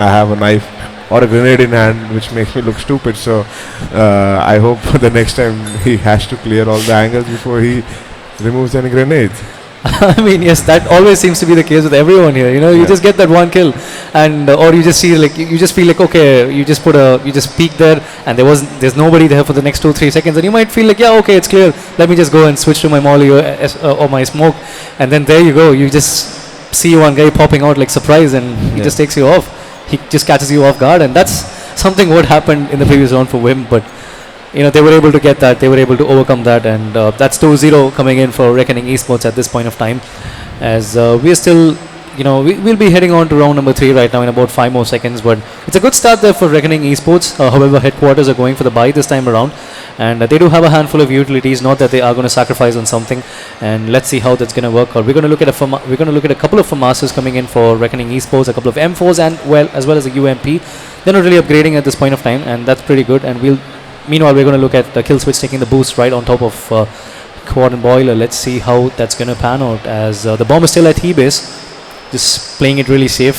I have a knife or a grenade in hand, which makes me look stupid. So I hope the next time he has to clear all the angles before he removes any grenades. I mean, yes, that always seems to be the case with everyone here. You know, you just get that one kill, and or you just see like you just feel like okay, you just peek there, and there's nobody there for the next 2-3 seconds, and you might feel like yeah, okay, it's clear. Let me just go and switch to my molly or my smoke, and then there you go. You just see one guy popping out like surprise, and he just takes you off. He just catches you off guard, and that's something what happened in the previous round for Wim, but. You know, they were able to get that, they were able to overcome that, and that's 2-0 coming in for Reckoning Esports at this point of time, as we are still, you know, we'll be heading on to round number 3 right now in about 5 more seconds, but it's a good start there for Reckoning Esports. However, headquarters are going for the buy this time around, and they do have a handful of utilities, not that they are going to sacrifice on something, and let's see how that's going to work out. We're going to look at a couple of FAMASs coming in for Reckoning Esports, a couple of M4s, and as well as a UMP. They're not really upgrading at this point of time, and that's pretty good, and meanwhile, we're going to look at the Kill Switch taking the boost right on top of Quad and Boiler. Let's see how that's going to pan out, as the bomb is still at T-base, just playing it really safe.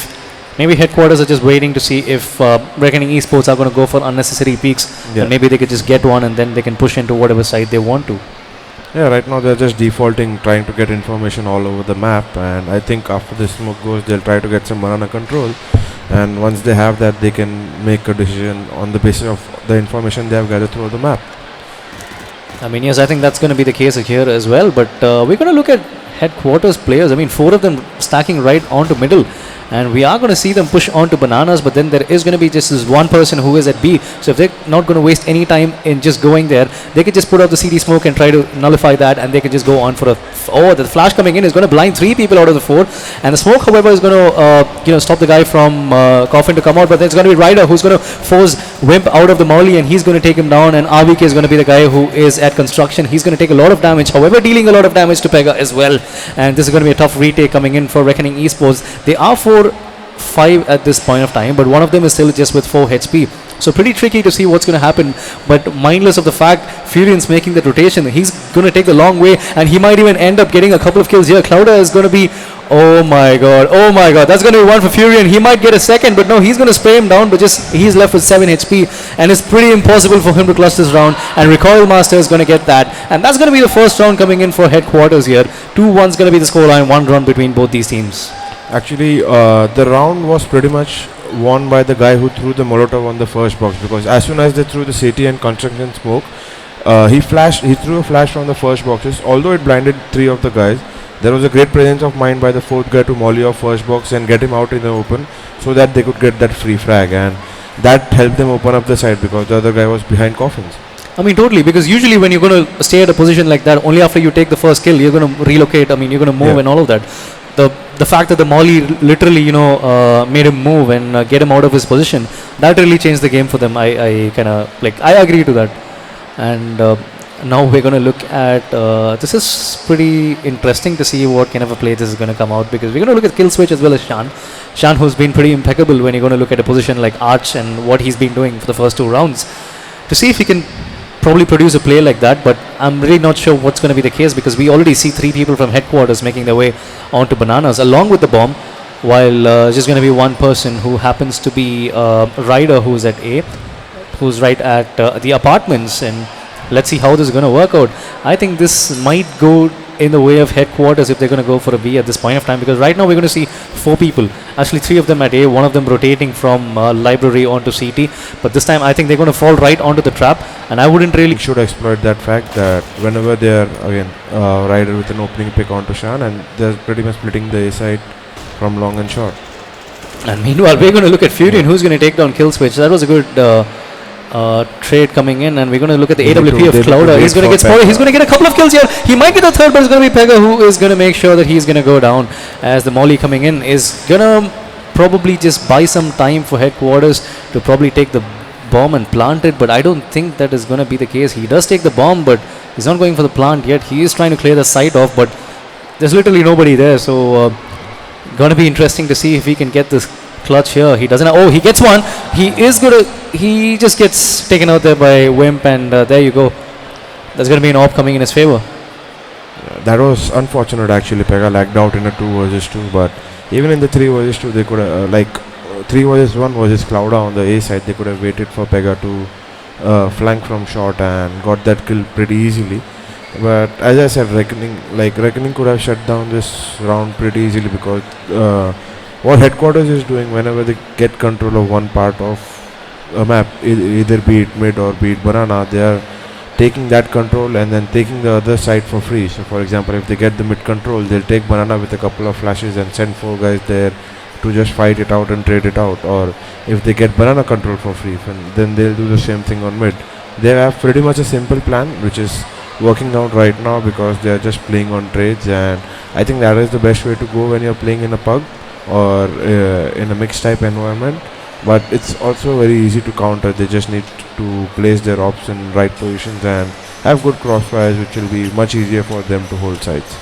Maybe headquarters are just waiting to see if Reckoning Esports are going to go for unnecessary peaks. And maybe they could just get one and then they can push into whatever side they want to. Yeah, right now they're just defaulting, trying to get information all over the map, and I think after the smoke goes, they'll try to get some banana control. And once they have that, they can make a decision on the basis of the information they have gathered through the map. I mean, yes, I think that's going to be the case here as well. But we're going to look at headquarters players. I mean, 4 of them stacking right onto middle. And we are going to see them push on to bananas, but then there is going to be just this one person who is at B. So if they're not going to waste any time in just going there, they could just put out the CD smoke and try to nullify that, and they could just go on for the flash coming in is going to blind 3 people out of the 4. And the smoke, however, is going to stop the guy from Coffin to come out, but then it's going to be Ryder who's going to force Wimp out of the molly, and he's going to take him down, and RVK is going to be the guy who is at construction. He's going to take a lot of damage, however, dealing a lot of damage to Pega as well. And this is going to be a tough retake coming in for Reckoning Esports. They are 4-5 at this point of time, but one of them is still just with 4 HP. So pretty tricky to see what's going to happen, but mindless of the fact Furian's making that rotation, he's going to take the long way, and he might even end up getting a couple of kills here. Clouder is going to be, oh my god, that's going to be one for Furian. He might get a second, but no, he's going to spray him down, but just he's left with 7 HP, and it's pretty impossible for him to clutch this round, and Recoil Master is going to get that, and that's going to be the first round coming in for headquarters here. 2-1's going to be the scoreline, 1 run between both these teams. Actually, the round was pretty much won by the guy who threw the Molotov on the first box, because as soon as they threw the CT and construction smoke, he threw a flash from the first boxes. Although it blinded 3 of the guys, there was a great presence of mind by the 4th guy to molly off first box and get him out in the open, so that they could get that free frag, and that helped them open up the side because the other guy was behind coffins. I mean, totally, because usually when you're going to stay at a position like that, only after you take the first kill, you're going to relocate, I mean, you're going to move and all of that. The fact that the molly literally, made him move and get him out of his position, that really changed the game for them. I kind of, I agree to that. And now we're going to look at, this is pretty interesting to see what kind of a play this is going to come out, because we're going to look at Kill Switch as well as Shan, who's been pretty impeccable when you're going to look at a position like Arch and what he's been doing for the first 2 rounds, to see if he can probably produce a play like that. But I'm really not sure what's going to be the case, because we already see 3 people from headquarters making their way onto bananas along with the bomb, while just going to be one person who happens to be Ryder, who's at A, who's right at the apartments, and let's see how this is going to work out. I think this might go in the way of headquarters if they're going to go for a B at this point of time, because right now we're going to see 4 people, actually 3 of them at A, one of them rotating from library onto CT, but this time I think they're going to fall right onto the trap, and I wouldn't really should exploit that fact that whenever they are again Ryder with an opening pick onto Shan, and they're pretty much splitting the A side from long and short. And meanwhile we're going to look at Furion, who's going to take down Kill Switch. That was a good trade coming in, and we're going to look at the AWP of Clouder. He's going to get spotted. He's going to get a couple of kills here. He might get the 3rd, but it's going to be Pega who is going to make sure that he's going to go down, as the molly coming in is going to probably just buy some time for headquarters to probably take the bomb and plant it, but I don't think that is going to be the case. He does take the bomb, but he's not going for the plant yet. He is trying to clear the site off, but there's literally nobody there, so going to be interesting to see if he can get this clutch here. He doesn't. Oh, he gets one. He just gets taken out there by Wimp, and there you go. There's going to be an AWP coming in his favor. That was unfortunate actually. Pega lagged out in a 2 versus 2, but even in the 3 versus 2, they could 3 versus 1 versus Clouda on the A side, they could have waited for Pega to flank from short and got that kill pretty easily. But as I said, Reckoning could have shut down this round pretty easily because what headquarters is doing whenever they get control of one part of a map, either be it mid or be it banana, they are taking that control and then taking the other side for free. So for example, if they get the mid control, they'll take banana with a couple of flashes and send 4 guys there to just fight it out and trade it out. Or if they get banana control for free, then they'll do the same thing on mid. They have pretty much a simple plan which is working out right now because they are just playing on trades, and I think that is the best way to go when you're playing in a pug or in a mixed type environment. But it's also very easy to counter. They just need to place their ops in right positions and have good crossfires, which will be much easier for them to hold sides.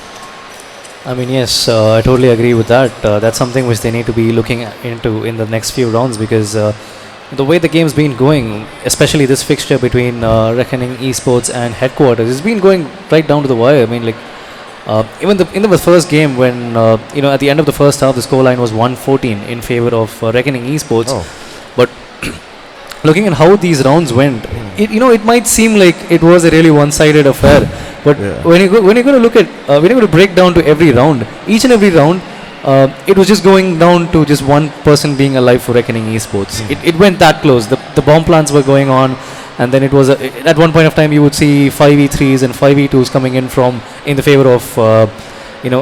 I mean, yes, I totally agree with that. That's something which they need to be looking into in the next few rounds because the way the game's been going, especially this fixture between Reckoning Esports and Headquarters, it's been going right down to the wire. I mean, like even in the first game when at the end of the first half the scoreline was 114 in favor of Reckoning Esports. Oh. But looking at how these rounds went, it might seem like it was a really one-sided affair. But when you're going to look at when you're going to break down to every round, each and every round, it was just going down to just one person being alive for Reckoning Esports. It went that close. The bomb plants were going on, and then it was at one point of time you would see 5v3s and 5v2s coming in the favor of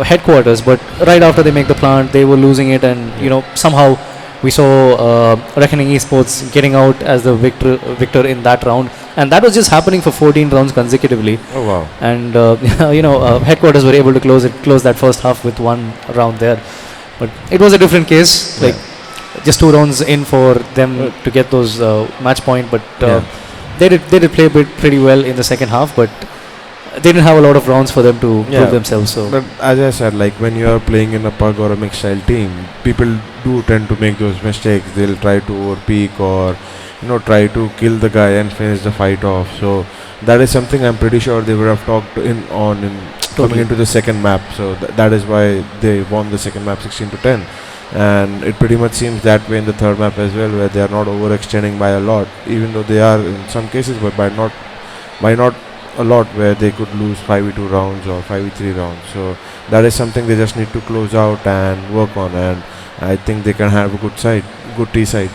Headquarters. But right after they make the plant, they were losing it, and somehow we saw Reckoning Esports getting out as the victor in that round, and that was just happening for 14 rounds consecutively. Oh wow! And Headquarters were able to close that first half with one round there, but it was a different case. Like just 2 rounds in for them to get those match point, but they did play pretty well in the second half, but they didn't have a lot of rounds for them to prove themselves. So, but as I said, like when you are playing in a pug or a mixed style team, people do tend to make those mistakes. They'll try to overpeak or try to kill the guy and finish the fight off. So that is something I'm pretty sure they would have talked on coming into the second map. So that is why they won the second map 16-10. And it pretty much seems that way in the third map as well, where they are not overextending by a lot, even though they are in some cases, but by not a lot, where they could lose 5v2 rounds or 5v3 rounds. So that is something they just need to close out and work on, and I think they can have a good T side.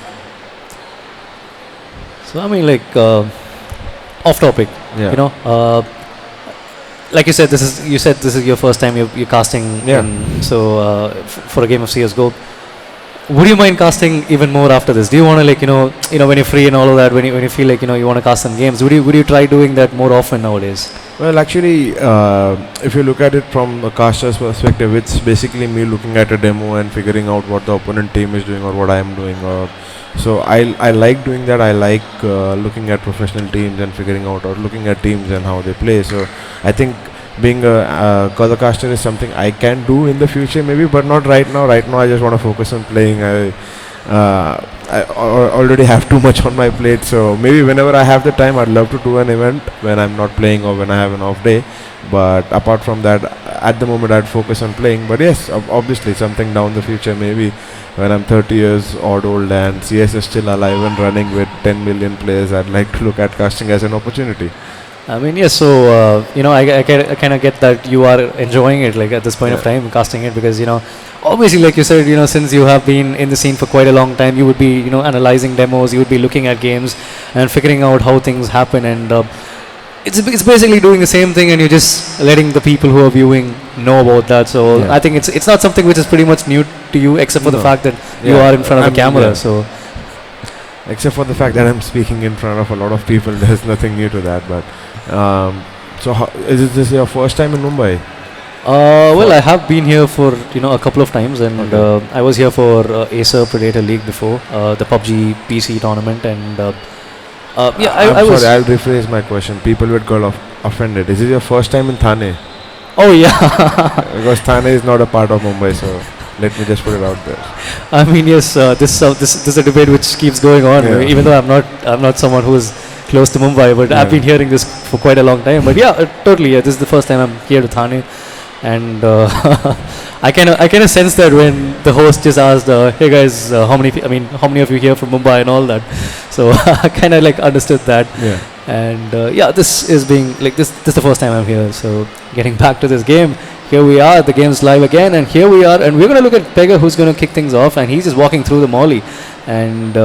So I mean, like off topic, like you said, this is your first time you're casting. So for a game of CS:GO, would you mind casting even more after this? Do you want to when you're free and all of that, when you feel like you want to cast some games, would you try doing that more often nowadays? Well, actually, if you look at it from a caster's perspective, it's basically me looking at a demo and figuring out what the opponent team is doing or what I am doing. So I like doing that. I like looking at professional teams and figuring out, or looking at teams and how they play. So I think being a color caster is something I can do in the future maybe, but not right now. Right now I just want to focus on playing. I already have too much on my plate, so maybe whenever I have the time I'd love to do an event when I'm not playing or when I have an off day. But apart from that, at the moment I'd focus on playing. But yes, obviously something down the future, maybe when I'm 30 years old and CS is still alive and running with 10 million players, I'd like to look at casting as an opportunity. I mean, yes. So I kind of get that you are enjoying it, like at this point of time, casting it, because obviously, like you said, since you have been in the scene for quite a long time, you would be analyzing demos, you would be looking at games and figuring out how things happen, and it's basically doing the same thing, and you're just letting the people who are viewing know about that. So I think it's not something which is pretty much new to you, except for the fact that you are in front of the camera. So except for the fact that I'm speaking in front of a lot of people, there's nothing new to that. But so is this your first time in Mumbai? Well, I have been here for a couple of times, and I was here for Acer Predator League before, the PUBG PC tournament, and I'm sorry, I'll rephrase my question. People would get offended. Is it your first time in Thane? Oh yeah. Because Thane is not a part of Mumbai, so let me just put it out there. I mean, yes, this is a debate which keeps going on. Even though I'm not someone who is close to Mumbai, but I've been hearing this for quite a long time. But totally, this is the first time I'm here to Thane, and I kind of sense that when the host just asked, "Hey guys, how many of you here from Mumbai and all that?" So I kind of like understood that. Yeah. And yeah, this is being like this. This is the first time I'm here. So getting back to this game, here we are. The game's live again, and here we are. And we're gonna look at Pega, who's gonna kick things off, and he's just walking through the molly. And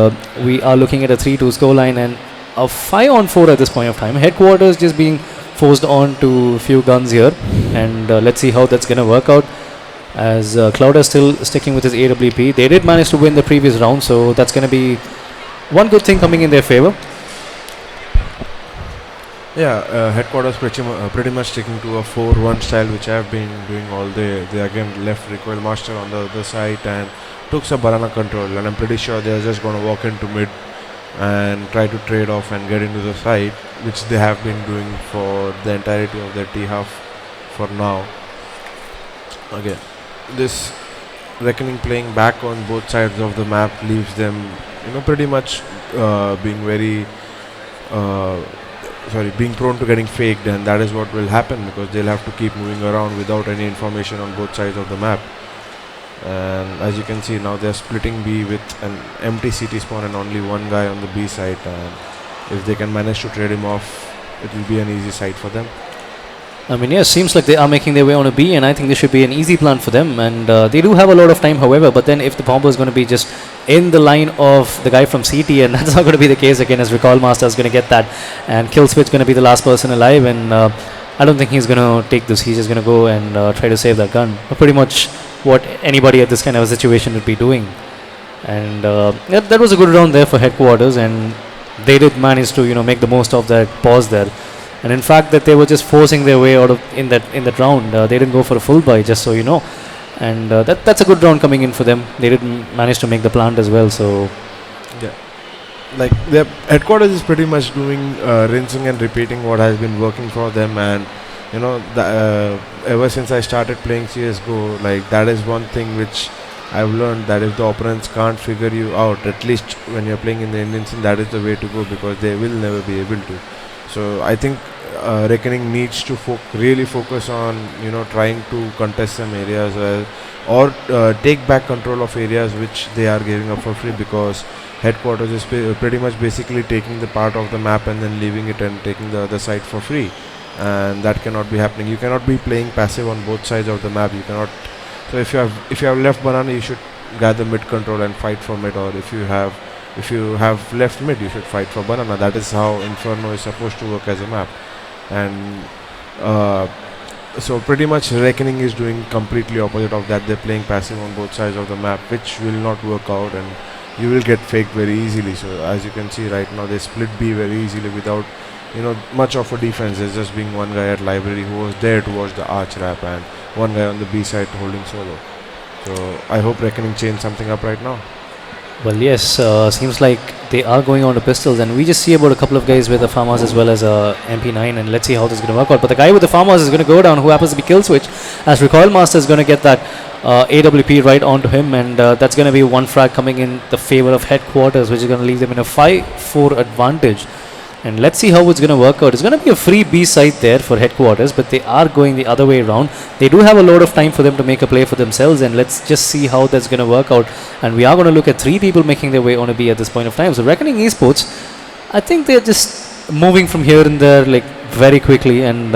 we are looking at a 3-2 scoreline and a 5-on-4 at this point of time. Headquarters just being forced on to a few guns here, and let's see how that's gonna work out. As Cloud is still sticking with his AWP. They did manage to win the previous round, so that's gonna be one good thing coming in their favor. Yeah, headquarters pretty much sticking to a 4-1 style, which I've been doing all day. They again left recoil master on the other side and took some banana control, and I'm pretty sure they're just going to walk into mid and try to trade off and get into the side, which they have been doing for the entirety of their T half for now. Again, this reckoning playing back on both sides of the map leaves them, pretty much being very being prone to getting faked, and that is what will happen because they'll have to keep moving around without any information on both sides of the map. And as you can see now, they're splitting B with an empty CT spawn and only one guy on the B side, and if they can manage to trade him off, it will be an easy side for them. I mean, yeah, seems like they are making their way on a B, and I think this should be an easy plan for them. And they do have a lot of time, however. But then, if the bomber is going to be just in the line of the guy from CT, and that's not going to be the case again, as Recall Master is going to get that, and Killswitch going to be the last person alive. And I don't think he's going to take this. He's just going to go and try to save that gun. Pretty much what anybody at this kind of a situation would be doing. And that was a good round there for Headquarters, and they did manage to make the most of that pause there. And in fact, that they were just forcing their way out of in that round. They didn't go for a full buy, just so you know. And that's a good round coming in for them. They didn't manage to make the plant as well. So yeah, like their headquarters is pretty much doing rinsing and repeating what has been working for them. And ever since I started playing CS:GO, like that is one thing which I've learned, that if the opponents can't figure you out, at least when you're playing in the Indian scene, that is the way to go, because they will never be able to. So I think Reckoning needs to really focus on trying to contest some areas or take back control of areas which they are giving up for free, because Headquarters is pretty much basically taking the part of the map and then leaving it and taking the other side for free, and that cannot be happening. You cannot be playing passive on both sides of the map. You cannot. So if you have left banana, you should gather mid control and fight for mid, or if you have left mid, you should fight for banana. That is how Inferno is supposed to work as a map. And so pretty much Reckoning is doing completely opposite of that. They're playing passive on both sides of the map, which will not work out, and you will get faked very easily. So as you can see right now, they split B very easily without much of a defense. There's just being one guy at library who was there to watch the arch wrap, and one guy on the B side holding solo. So I hope Reckoning changed something up right now. well, yes, seems like they are going on to pistols, and we just see about a couple of guys with the farmers as well as MP9, and let's see how this is going to work out. But the guy with the farmers is going to go down, who happens to be Killswitch, as Recoil Master is going to get that AWP right onto him, and that's going to be one frag coming in the favor of Headquarters, which is going to leave them in a 5-4 advantage. And let's see how it's going to work out. It's going to be a free B site there for Headquarters, but they are going the other way around. They do have a lot of time for them to make a play for themselves, and let's just see how that's going to work out. And we are going to look at 3 people making their way on a B at this point of time. So Reckoning Esports, I think they're just moving from here and there like very quickly, and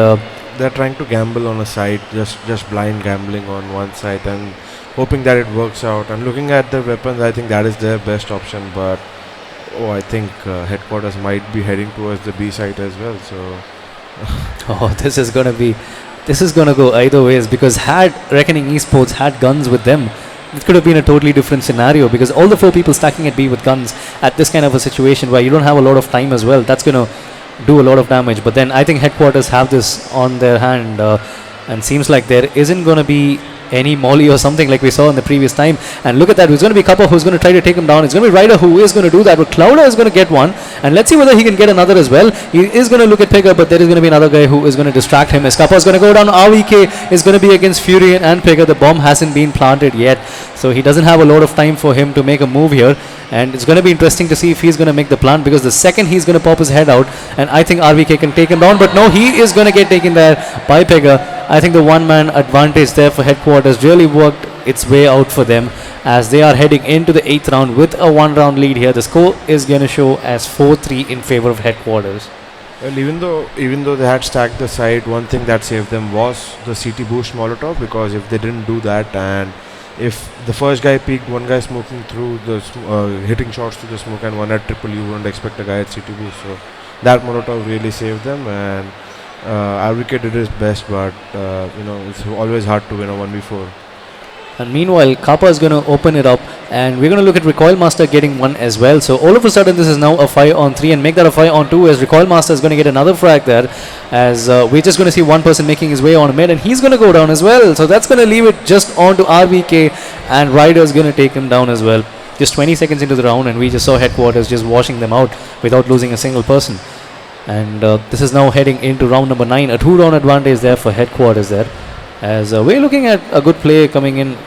they're trying to gamble on a side, just blind gambling on one side and hoping that it works out. And looking at the weapons, I think that is their best option, but I think Headquarters might be heading towards the B side as well. So this is going to go either ways, because had Reckoning Esports had guns with them, it could have been a totally different scenario, because all the 4 people stacking at B with guns at this kind of a situation where you don't have a lot of time as well, that's going to do a lot of damage. But then I think Headquarters have this on their hand, and seems like there isn't going to be any molly or something like we saw in the previous time. And look at that, it's going to be Kappa who's going to try to take him down. It's going to be Ryder who is going to do that, but Clouder is going to get one, and let's see whether he can get another as well. He is going to look at Pega, but there is going to be another guy who is going to distract him. As Kappa is going to go down, RVK is going to be against Fury and Pega. The bomb hasn't been planted yet, so he doesn't have a lot of time for him to make a move here. And it's going to be interesting to see if he's going to make the plant, because the second he's going to pop his head out, and I think RVK can take him down, but no, he is going to get taken there by Pega. I think the one-man advantage there for headquarters really worked its way out for them as they are heading into the 8th round with a one-round lead here. The score is going to show as 4-3 in favor of headquarters. Well, even though they had stacked the side, one thing that saved them was the CT boost Molotov, because if they didn't do that, and if the first guy peaked, one guy smoking through the hitting shots through the smoke, and one at triple, you wouldn't expect a guy at CT boost. So that Molotov really saved them, and Arvike did his best, but it's always hard to win a 1v4. And meanwhile, Kappa is going to open it up, and we're going to look at Recoil Master getting one as well. So all of a sudden, this is now a 5-on-3, and make that a 5-on-2 as Recoil Master is going to get another frag there. As we're just going to see one person making his way on mid, and he's going to go down as well. So that's going to leave it just on to RVK, and Ryder is going to take him down as well. Just 20 seconds into the round, and we just saw headquarters just washing them out without losing a single person. And this is now heading into round number 9, a 2-round advantage there for headquarters there. As we're looking at a good play coming in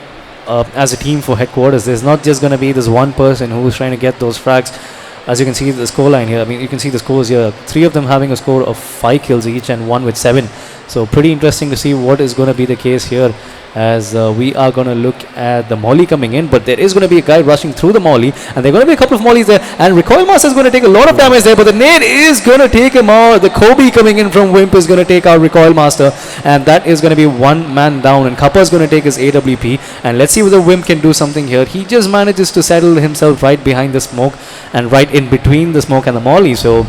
as a team for headquarters. There's not just going to be this one person who's trying to get those frags. As you can see the scoreline here, I mean, you can see the scores here. 3 of them having a score of 5 kills each, and 1 with 7. So pretty interesting to see what is going to be the case here, as we are going to look at the molly coming in, but there is going to be a guy rushing through the molly, and there are going to be a couple of mollies there, and Recoil Master is going to take a lot of damage there, but the nade is going to take him out. The Kobe coming in from Wimp is going to take out Recoil Master, and that is going to be one man down, and Kappa is going to take his AWP, and let's see whether Wimp can do something here. He just manages to settle himself right behind the smoke and right in between the smoke and the molly, so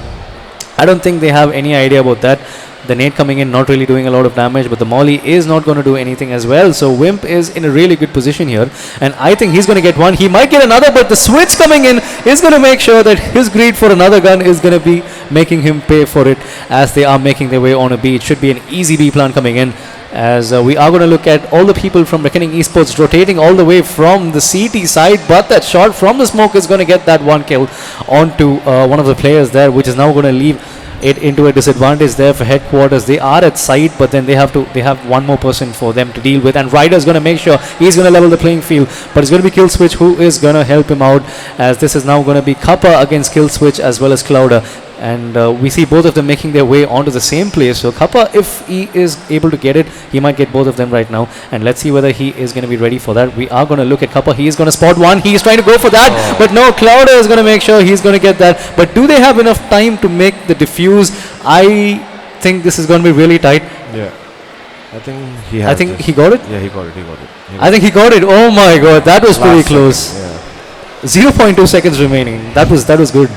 I don't think they have any idea about that. The nade coming in, not really doing a lot of damage, but the molly is not going to do anything as well. So Wimp is in a really good position here, and I think he's going to get one. He might get another, but the switch coming in is going to make sure that his greed for another gun is going to be making him pay for it as they are making their way on a B. It should be an easy B plan coming in, as we are going to look at all the people from Reckoning Esports rotating all the way from the CT side, but that shot from the smoke is going to get that one kill onto one of the players there, which is now going to leave it into a disadvantage there for headquarters. They are at site, but then they have one more person for them to deal with, and Ryder is going to make sure he's going to level the playing field, but it's going to be Killswitch who is going to help him out, as this is now going to be Kappa against Killswitch as well as Clouder. And we see both of them making their way onto the same place. So Kappa, if he is able to get it, he might get both of them right now. And let's see whether he is going to be ready for that. We are going to look at Kappa. He is going to spot one. He is trying to go for that. But no, Clouder is going to make sure he's going to get that. But do they have enough time to make the defuse? I think this is going to be really tight. Yeah. I think he has. I think he got it? Yeah, he got it. I think he got it. Oh my god, that was pretty close. Second, 0.2 seconds remaining. That was good.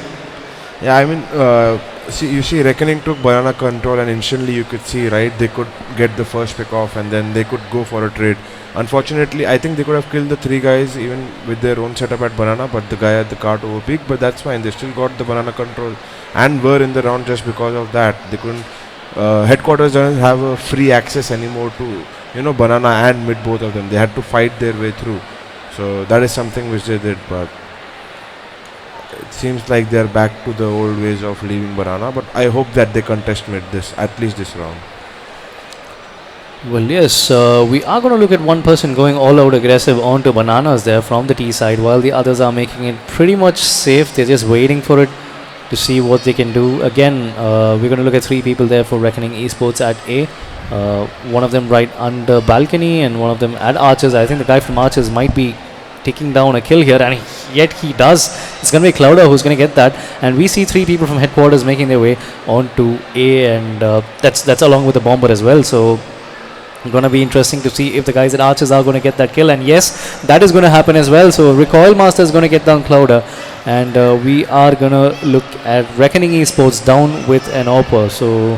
Yeah, I mean, you see, Reckoning took banana control, and instantly you could see, right, they could get the first pick off, and then they could go for a trade. Unfortunately, I think they could have killed the 3 guys even with their own setup at banana, but the guy at the cart overpeaked. But that's fine. They still got the banana control and were in the round just because of that. They couldn't. Headquarters doesn't have a free access anymore to banana and mid, both of them. They had to fight their way through. So that is something which they did, but it seems like they are back to the old ways of leaving banana. But I hope that they contest mid at least this round. Well, yes, we are going to look at one person going all out aggressive onto bananas there from the T side, while the others are making it pretty much safe. They're just waiting for it to see what they can do. Again, we're going to look at 3 people there for Reckoning Esports at A. One of them right under balcony, and one of them at Archers. I think the guy from Archers might be taking down a kill here, and yet he does. It's going to be Clouder who's going to get that, and we see 3 people from headquarters making their way onto A, and that's along with the bomber as well. So going to be interesting to see if the guys at Archers are going to get that kill, and yes, that is going to happen as well. So Recoil Master is going to get down Clouder, and we are going to look at Reckoning Esports down with an AWPer. So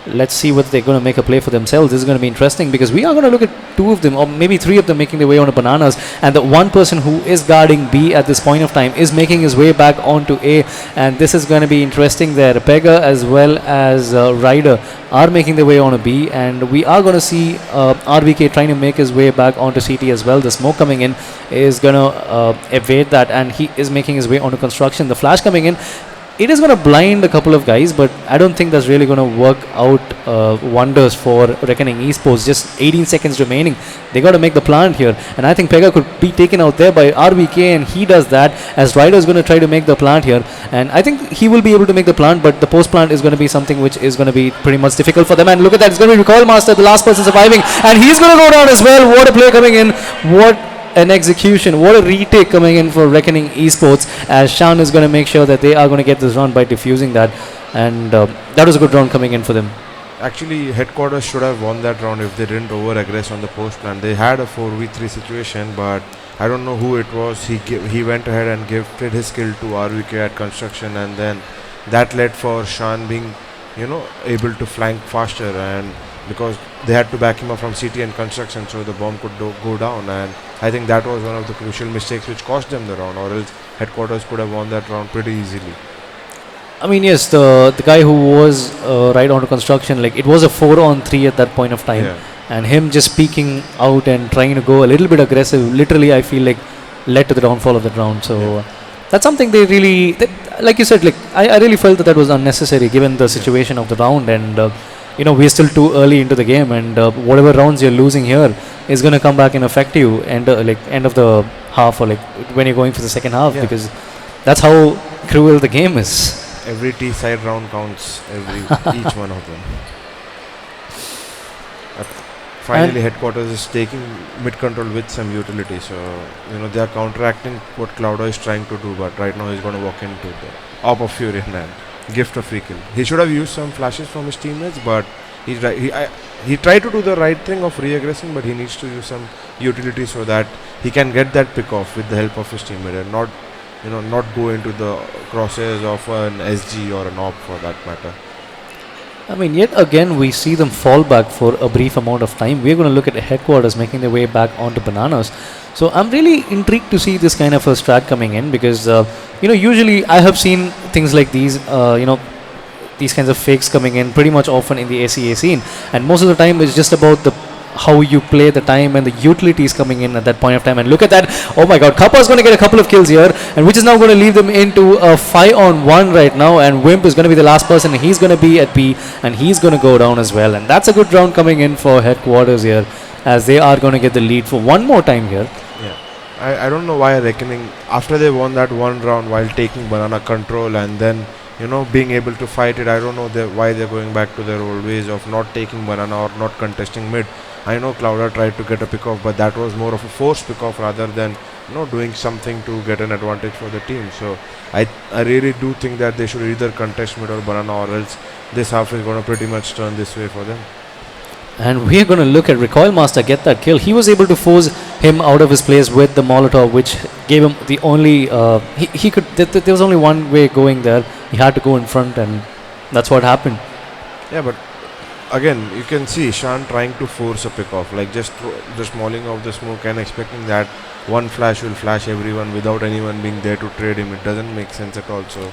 let's see whether they're going to make a play for themselves. This is going to be interesting, because we are going to look at 2 of them, or maybe 3 of them, making their way onto bananas, and the one person who is guarding B at this point of time is making his way back onto A, and this is going to be interesting there. Pega as well as Ryder are making their way on a B, and we are going to see RBK trying to make his way back onto CT as well. The smoke coming in is going to evade that, and he is making his way onto construction. The flash coming in it is going to blind a couple of guys, but I don't think that's really going to work out wonders for Reckoning Esports. Just 18 seconds remaining. They got to make the plant here. And I think Pega could be taken out there by RBK, and he does that as Ryder is going to try to make the plant here. And I think he will be able to make the plant, but the post plant is going to be something which is going to be pretty much difficult for them. And look at that, it's going to be Recoil Master, the last person surviving. And he's going to go down as well. What a play coming in. What an execution. What a retake coming in for Reckoning Esports, as Shan is going to make sure that they are going to get this round by diffusing that. And that was a good round coming in for them. Actually, headquarters should have won that round if they didn't over-aggress on the post plan. They had a 4v3 situation, but I don't know who it was. He went ahead and gifted his skill to RVK at construction, and then that led for Shan being, able to flank faster, and because they had to back him up from CT and construction, so the bomb could go down. And I think that was one of the crucial mistakes which cost them the round, or else headquarters could have won that round pretty easily. I mean, yes, the guy who was right onto construction, like it was a 4-on-3 at that point of time, and him just speaking out and trying to go a little bit aggressive, literally I feel like led to the downfall of that round. So that's something they really, like you said, like I really felt that was unnecessary given the situation of the round. And we're still too early into the game, and whatever rounds you're losing here is going to come back and affect you end of the half, or like when you're going for the second half, because that's how cruel the game is. Every T-side round counts, each one of them. Finally, headquarters is taking mid control with some utility, so they are counteracting what Cloudo is trying to do, but right now he's going to walk into the Op of Fury and gift a free kill. He should have used some flashes from his teammates, but he tried to do the right thing of re-aggressing, but he needs to use some utility so that he can get that pick off with the help of his teammate, and not go into the crosshairs of an SG or an op for that matter. I mean, yet again we see them fall back for a brief amount of time. We're going to look at headquarters making their way back onto bananas. So I'm really intrigued to see this kind of a strat coming in, because usually I have seen things like these these kinds of fakes coming in pretty much often in the SEA scene, and most of the time it's just about how you play the time and the utilities coming in at that point of time. And look at that, oh my god, Kappa is going to get a couple of kills here, and which is now going to leave them into a 5-on-1 right now, and Wimp is going to be the last person, and he's going to be at B, and he's going to go down as well. And that's a good round coming in for headquarters here, as they are going to get the lead for one more time here. I don't know why Reckoning, after they won that one round while taking banana control and then being able to fight it, I don't know why they're going back to their old ways of not taking banana or not contesting mid. I know Clouder tried to get a pick off, but that was more of a forced pick off rather than doing something to get an advantage for the team. So I really do think that they should either contest mid or banana, or else this half is going to pretty much turn this way for them. And we're going to look at Recoil Master get that kill. He was able to force him out of his place with the Molotov, which gave him the only he could. There was only one way going there. He had to go in front, and that's what happened. Yeah, but again, you can see Shan trying to force a pick off, like just mauling off the smoke and expecting that one flash will flash everyone without anyone being there to trade him. It doesn't make sense at all. So,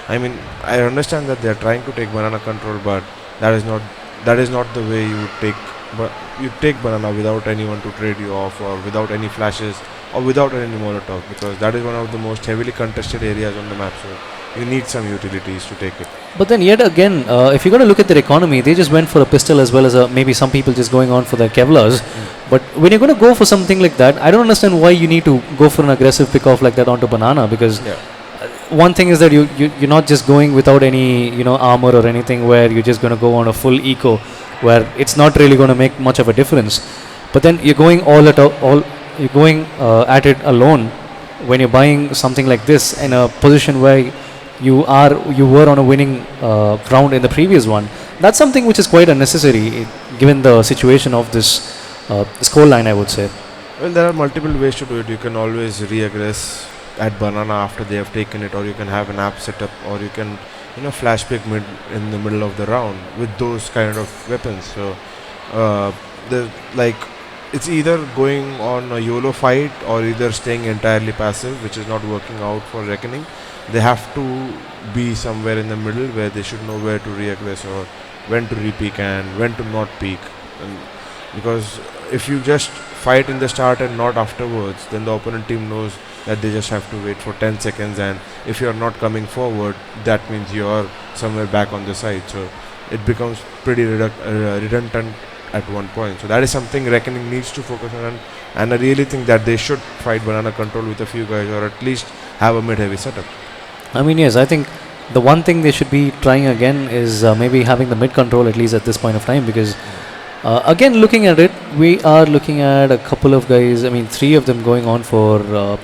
I mean, I understand that they are trying to take banana control, but that is not the way you take. But you take banana without anyone to trade you off, or without any flashes, or without any Molotov, because that is one of the most heavily contested areas on the map. So you need some utilities to take it. But then yet again, if you're going to look at their economy, they just went for a pistol as well as maybe some people just going on for their Kevlars. But when you're going to go for something like that, I don't understand why you need to go for an aggressive pick off like that onto banana, because one thing is that you're not just going without any armor or anything, where you're just going to go on a full eco, where it's not really going to make much of a difference. But then you're going at it alone when you're buying something like this in a position where you were on a winning round in the previous one. That's something which is quite unnecessary given the situation of this score line, I would say. Well, there are multiple ways to do it. You can always re-aggress at banana after they have taken it, or you can have an app setup, or you can flash pick mid in the middle of the round with those kind of weapons. So it's either going on a YOLO fight or either staying entirely passive, which is not working out for Reckoning. They have to be somewhere in the middle where they should know where to re-aggress or when to re-peek and when to not peek. And because if you just fight in the start and not afterwards, then the opponent team knows that they just have to wait for 10 seconds, and if you're not coming forward, that means you're somewhere back on the side. So it becomes pretty redundant at one point. So that is something Reckoning needs to focus on, and I really think that they should fight banana control with a few guys, or at least have a mid-heavy setup. I mean, yes, I think the one thing they should be trying again is maybe having the mid control at least at this point of time, because again, looking at it, we are looking at a couple of guys. I mean, 3 of them going on for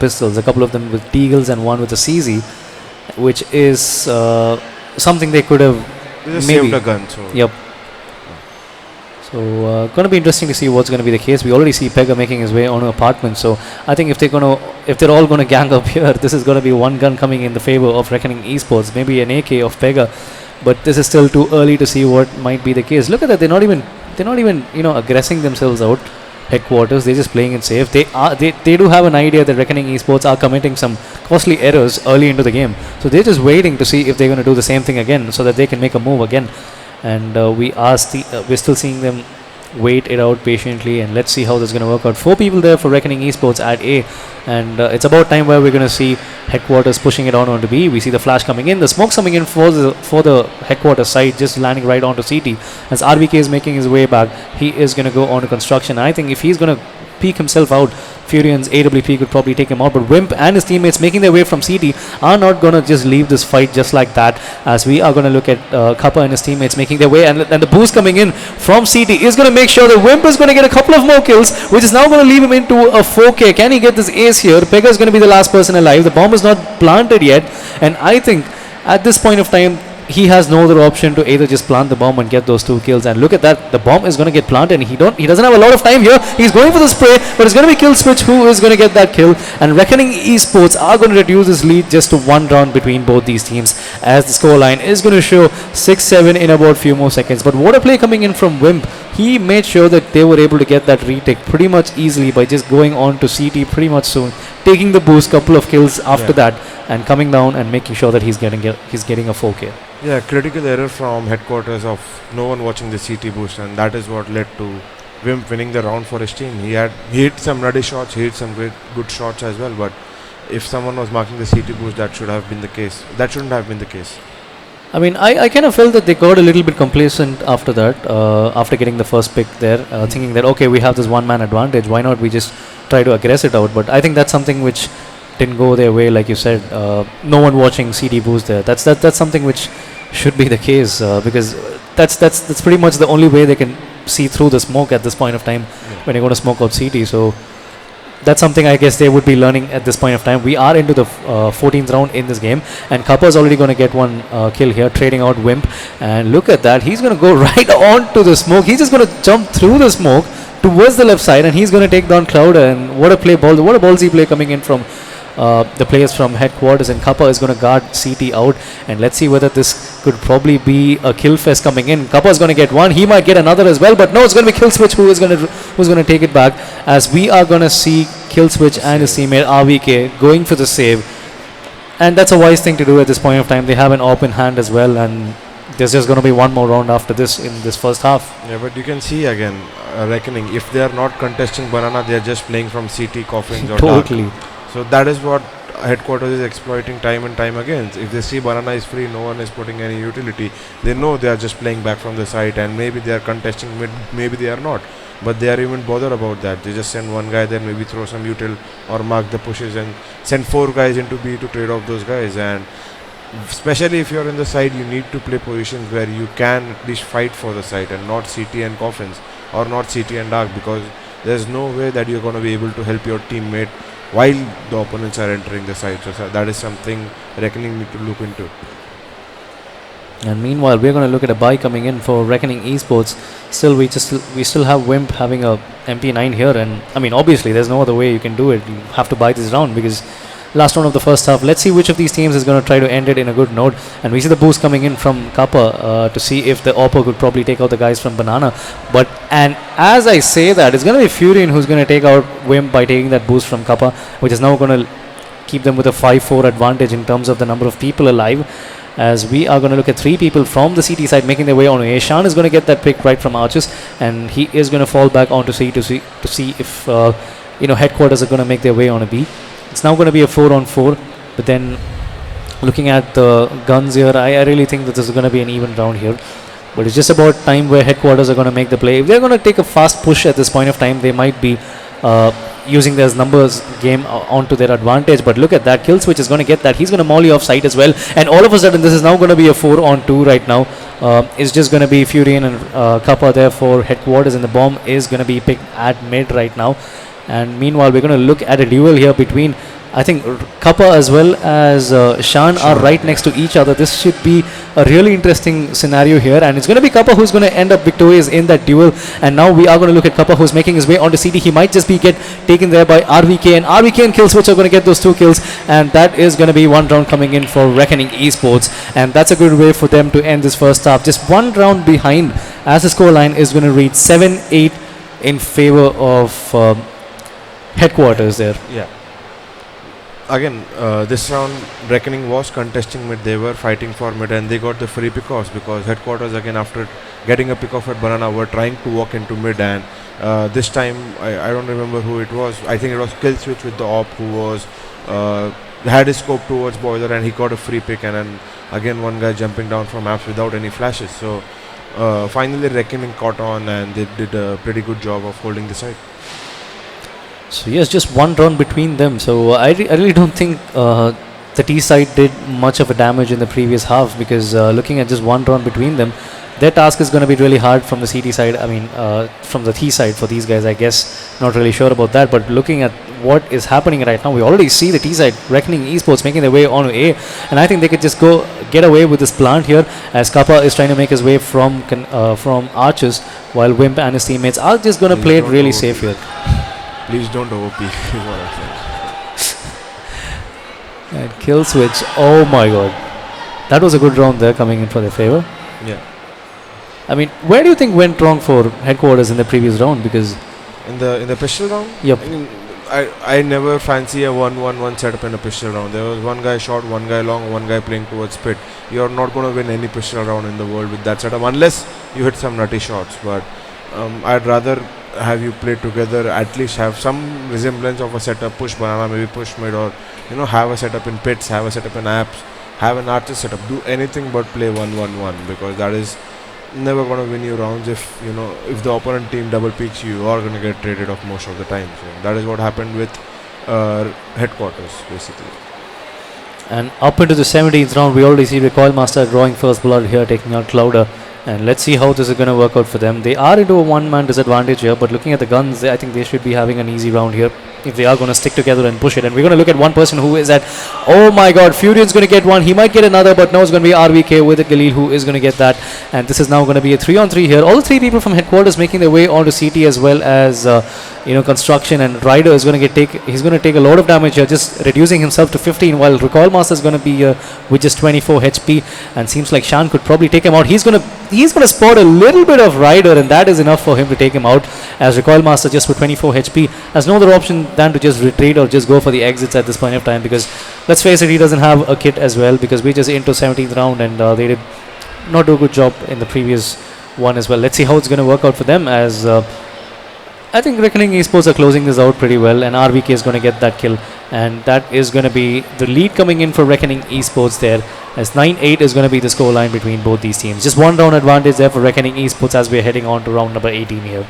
pistols, a couple of them with Deagles and one with a CZ, which is something they could have They just maybe saved a gun. So Yep. So going to be interesting to see what's going to be the case. We already see Pega making his way on an apartment. So I think if they're all going to gang up here, this is going to be one gun coming in the favor of Reckoning Esports. Maybe an AK of Pega, but this is still too early to see what might be the case. Look at that. They're not even aggressing themselves out headquarters. They're just playing it safe. They do have an idea that Reckoning Esports are committing some costly errors early into the game. So they're just waiting to see if they're going to do the same thing again, so that they can make a move again. And we're still seeing them wait it out patiently, and let's see how this is going to work out. 4 people there for Reckoning Esports at A, and it's about time where we're going to see headquarters pushing it on onto B. We see the flash coming in, the smoke coming in for the headquarters side, just landing right onto CT. As RBK is making his way back, he is going to go on to construction. I think if he's going to peek himself out, Furian's AWP could probably take him out, but Wimp and his teammates making their way from CT are not going to just leave this fight just like that, as we are going to look at Kappa and his teammates making their way, and the boost coming in from CT is going to make sure that Wimp is going to get a couple of more kills, which is now going to leave him into a 4K. Can he get this ace here? Pega is going to be the last person alive. The bomb is not planted yet, and I think at this point of time, he has no other option to either just plant the bomb and get those 2 kills. And look at that, the bomb is going to get planted, and he doesn't have a lot of time here. He's going for the spray, but it's going to be Kill Switch who is going to get that kill, and Reckoning Esports are going to reduce his lead just to 1 round between both these teams, as the scoreline is going to show 6-7 in about few more seconds. But what a play coming in from Wimp. He made sure that they were able to get that retake pretty much easily by just going on to CT pretty much soon, taking the boost, couple of kills after that, and coming down and making sure that he's getting a 4K. Yeah, critical error from headquarters of no one watching the CT boost, and that is what led to Wimp winning the round for his team. He hit some ruddy shots, he hit some good shots as well, but if someone was marking the CT boost, that should have been the case. That shouldn't have been the case. I mean, I kind of felt that they got a little bit complacent after that, after getting the first pick there, thinking that, okay, we have this one-man advantage, why not we just try to aggress it out? But I think that's something which didn't go their way, like you said. No one watching CD boost there. That's something which should be the case, because that's pretty much the only way they can see through the smoke at this point of time when you're going to smoke out CT. So that's something I guess they would be learning at this point of time. We are into the 14th round in this game, and Kappa is already going to get one kill here, trading out Wimp. And look at that, he's going to go right on to the smoke. He's just going to jump through the smoke towards the left side, and he's going to take down Clouder. And what a ballsy play coming in from the players from headquarters, and Kappa is going to guard CT out. And let's see whether this could probably be a kill fest coming in. Kappa is going to get one, he might get another as well, but no, it's going to be Kill Switch who's going to take it back, as we are going to see Kill Switch and his teammate RVK going for the save. And that's a wise thing to do at this point of time. They have an open hand as well, and there's just going to be one more round after this in this first half. Yeah, but you can see again, Reckoning, if they are not contesting Banana, they are just playing from CT, Coffins or Totally. Dark. So that is what headquarters is exploiting time and time again. If they see Banana is free, no one is putting any utility, they know they are just playing back from the site, and maybe they are contesting mid, maybe they are not, but they are even bothered about that. They just send one guy there, maybe throw some util or mark the pushes, and send 4 guys into B to trade off those guys. And especially if you're in the side, you need to play positions where you can at least fight for the site, and not CT and Coffins or not CT and Dark, because there's no way that you're going to be able to help your teammate while the opponents are entering the site. So that is something Reckoning need to look into. And meanwhile, we're going to look at a buy coming in for Reckoning Esports. Still, we still have Wimp having a MP9 here, and I mean, obviously there's no other way you can do it. You have to buy this round, because last round of the first half. Let's see which of these teams is going to try to end it in a good note. And we see the boost coming in from Kappa to see if the Oppo could probably take out the guys from Banana. And as I say that, it's going to be Furion who's going to take out Wimp by taking that boost from Kappa, which is now going to keep them with a 5-4 advantage in terms of the number of people alive. as we are going to look at three people from the CT side making their way on A. Shan is going to get that pick right from Arches, and he is going to fall back onto C to see if headquarters are going to make their way on a B. It's now going to be a 4-on-4, but then looking at the guns here, I really think that this is going to be an even round here. But it's just about time where headquarters are going to make the play. If they're going to take a fast push at this point of time, they might be using their numbers game onto their advantage. But look at that, kill switch is going to get that. He's going to molly off site as well, and all of a sudden this is now going to be a 4-on-2 right now. It's just going to be Furion and Kappa there for headquarters, and the bomb is going to be picked at mid right now. And meanwhile, we're going to look at a duel here between, I think, Kappa as well as Shan are right next to each other. This should be a really interesting scenario here, and it's going to be Kappa who's going to end up victorious in that duel. And now we are going to look at Kappa who's making his way onto CD. He might just be get taken there by RVK, and RVK and Killswitch are going to get those 2 kills, and that is going to be 1 round coming in for Reckoning Esports, and that's a good way for them to end this first half. Just 1 round behind, as the score line is going to read 7-8 in favor of headquarters there. Yeah. Again, this round Reckoning was contesting mid. They were fighting for mid, and they got the free pickoffs because headquarters, again, after getting a pickoff at Banana, were trying to walk into mid. And this time, I don't remember who it was. I think it was Killswitch with the op who was had his scope towards Boiler, and he got a free pick. And then again, one guy jumping down from apps without any flashes. So finally, Reckoning caught on, and they did a pretty good job of holding the side. So yes, just 1 round between them. So I really don't think the T side did much of a damage in the previous half, because looking at just 1 round between them, their task is going to be really hard from the CT side. I mean, from the T side for these guys, I guess. Not really sure about that. But looking at what is happening right now, we already see the T side, Reckoning Esports, making their way on A, and I think they could just get away with this plant here, as Kappa is trying to make his way from Arches, while Wimp and his teammates are just going to play it really safe here. Please don't overpeak, is what I'm saying. And kill switch. Oh my god. That was a good round there coming in for their favor. Yeah. I mean, where do you think went wrong for headquarters in the previous round? Because in the pistol round? Yep. I mean, I never fancy a 1-1-1 setup in a pistol round. There was one guy short, one guy long, one guy playing towards pit. You're not going to win any pistol round in the world with that setup, unless you hit some nutty shots. But I'd rather have you play together, at least have some resemblance of a setup, push Banana, maybe push mid, or have a setup in pits, have a setup in apps, have an artist setup. Do anything but play 1-1-1, because that is never going to win you rounds. If the opponent team double peaks you, are going to get traded off most of the time. So that is what happened with headquarters basically. And up into the 17th round, we already see Recoil Master drawing first blood here, taking out Clouder. And let's see how this is going to work out for them. They are into a 1-man disadvantage here, but looking at the guns, I think they should be having an easy round here if they are going to stick together and push it. And we're going to look at one person who is at, oh my god, Furion's going to get one. He might get another, but now it's going to be RVK with it, Galil, who is going to get that. And this is now going to be a 3-on-3 here. All the 3 people from headquarters making their way onto CT, as well as Construction, and Ryder is going to he's going to take a lot of damage here, just reducing himself to 15, while Recoil Master is going to be with just 24 HP, and seems like Shan could probably take him out. He's going to spot a little bit of Ryder, and that is enough for him to take him out, as Recoil Master, just with 24 HP, has no other option than to just retreat or just go for the exits at this point of time, because let's face it, he doesn't have a kit as well, because we're just into 17th round, and they did not do a good job in the previous one as well. Let's see how it's going to work out for them, as I think Reckoning Esports are closing this out pretty well, and RVK is going to get that kill, and that is going to be the lead coming in for Reckoning Esports there, as 9-8 is going to be the scoreline between both these teams. Just 1 round advantage there for Reckoning Esports as we're heading on to round number 18 here.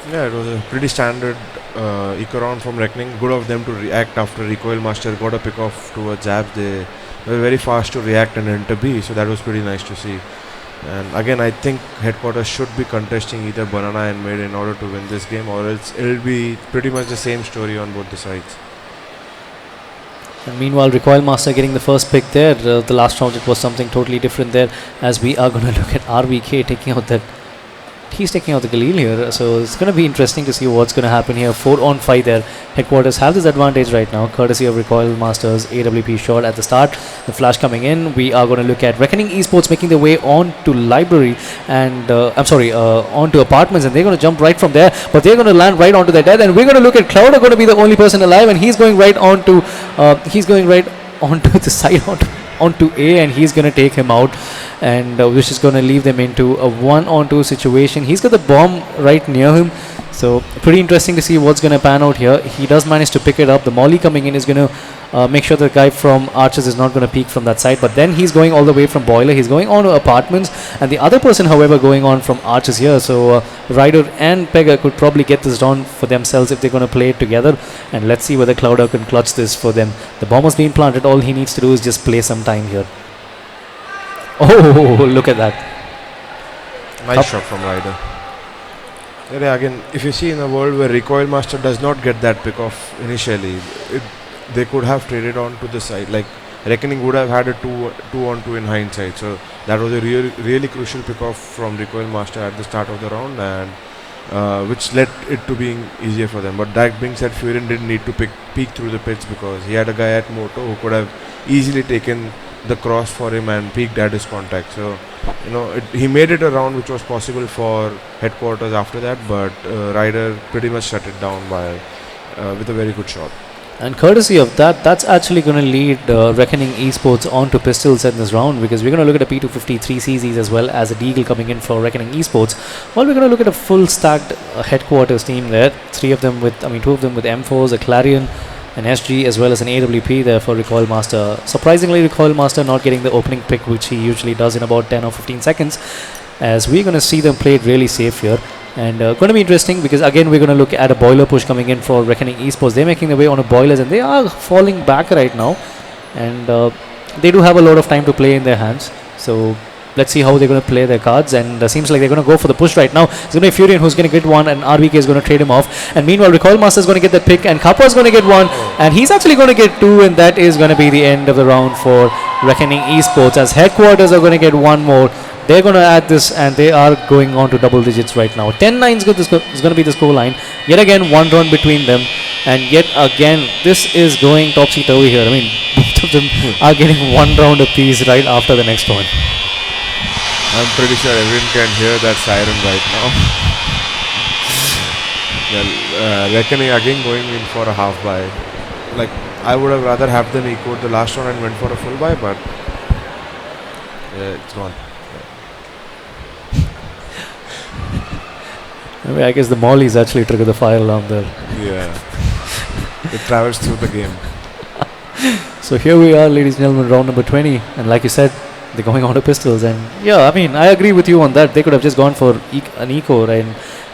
Yeah, it was a pretty standard eco round from Reckoning. Good of them to react after Recoil Master got a pick off towards Abs. They were very fast to react and enter B, so that was pretty nice to see. And again, I think headquarters should be contesting either Banana and mid in order to win this game, or else it'll be pretty much the same story on both the sides. And meanwhile, Recoil Master getting the first pick there. The last round it was something totally different there, as we are going to look at RVK taking out that. He's taking out the Galil here, so it's going to be interesting to see what's going to happen here. 4-on-5 there. Headquarters have this advantage right now, courtesy of Recoil Masters AWP shot at the start. The flash coming in. We are going to look at Reckoning Esports making their way on to library, and on to apartments, and they're going to jump right from there, but they're going to land right onto their death. And we're going to look at Cloud are going to be the only person alive, and he's going right onto the side, onto A, and he's going to take him out, and which is going to leave them into a 1-on-2 situation. He's got the bomb right near him, so pretty interesting to see what's going to pan out here. He does manage to pick it up. The molly coming in is going to make sure the guy from Archers is not going to peek from that side, but then he's going all the way from Boiler. He's going on to Apartments, and the other person, however, going on from Archers here. So Ryder and Pega could probably get this down for themselves if they're going to play it together, and let's see whether Clouder can clutch this for them. The bomb has been planted. All he needs to do is just play some time here. Oh, look at that. Nice shot from Ryder. Yeah, again, if you see in a world where Recoil Master does not get that pick off initially, they could have traded on to the side. Like Reckoning would have had a 2-on-2 in hindsight. So that was a really crucial pick off from Recoil Master at the start of the round, and which led it to being easier for them. But that being said, Furion didn't need to peek through the pits because he had a guy at Moto who could have easily taken the cross for him and peeked at his contact. So he made it a round which was possible for Headquarters after that, but Ryder pretty much shut it down with a very good shot. And courtesy of that, that's actually going to lead Reckoning Esports on to Pistols in this round, because we're going to look at a P253 CZs as well as a Deagle coming in for Reckoning Esports. Well, we're going to look at a full stacked Headquarters team there. Two of them with M4s, a Clarion, an SG, as well as an AWP there for Recoil Master. Surprisingly, Recoil Master not getting the opening pick, which he usually does in about 10 or 15 seconds, as we're going to see them play it really safe here. And going to be interesting because again we're going to look at a boiler push coming in for Reckoning Esports. They're making their way on a boilers and they are falling back right now, and they do have a lot of time to play in their hands. So let's see how they're going to play their cards, and seems like they're going to go for the push right now. It's going to be Furion who's going to get one, and RVK is going to trade him off. And meanwhile, Recoil Master is going to get the pick, and Kappa is going to get one, and he's actually going to get two, and that is going to be the end of the round for Reckoning Esports, as Headquarters are going to get one more. They're going to add this, and they are going on to double digits right now. 10-9 is going to be the score line. Yet again, one round between them, and yet again, this is going topsy-turvy here. I mean, both of them are getting one round apiece right after the next one. I'm pretty sure everyone can hear that siren right now. Well, Reckoning again going in for a half buy. Like, I would have rather have them echoed the last round and went for a full buy, but yeah, it's gone. I guess the mollies actually trigger the fire alarm there. Yeah. It travels through the game. So here we are, ladies and gentlemen, round number 20. And like you said, they're going on to pistols. And yeah, I mean, I agree with you on that. They could have just gone for an eco, right?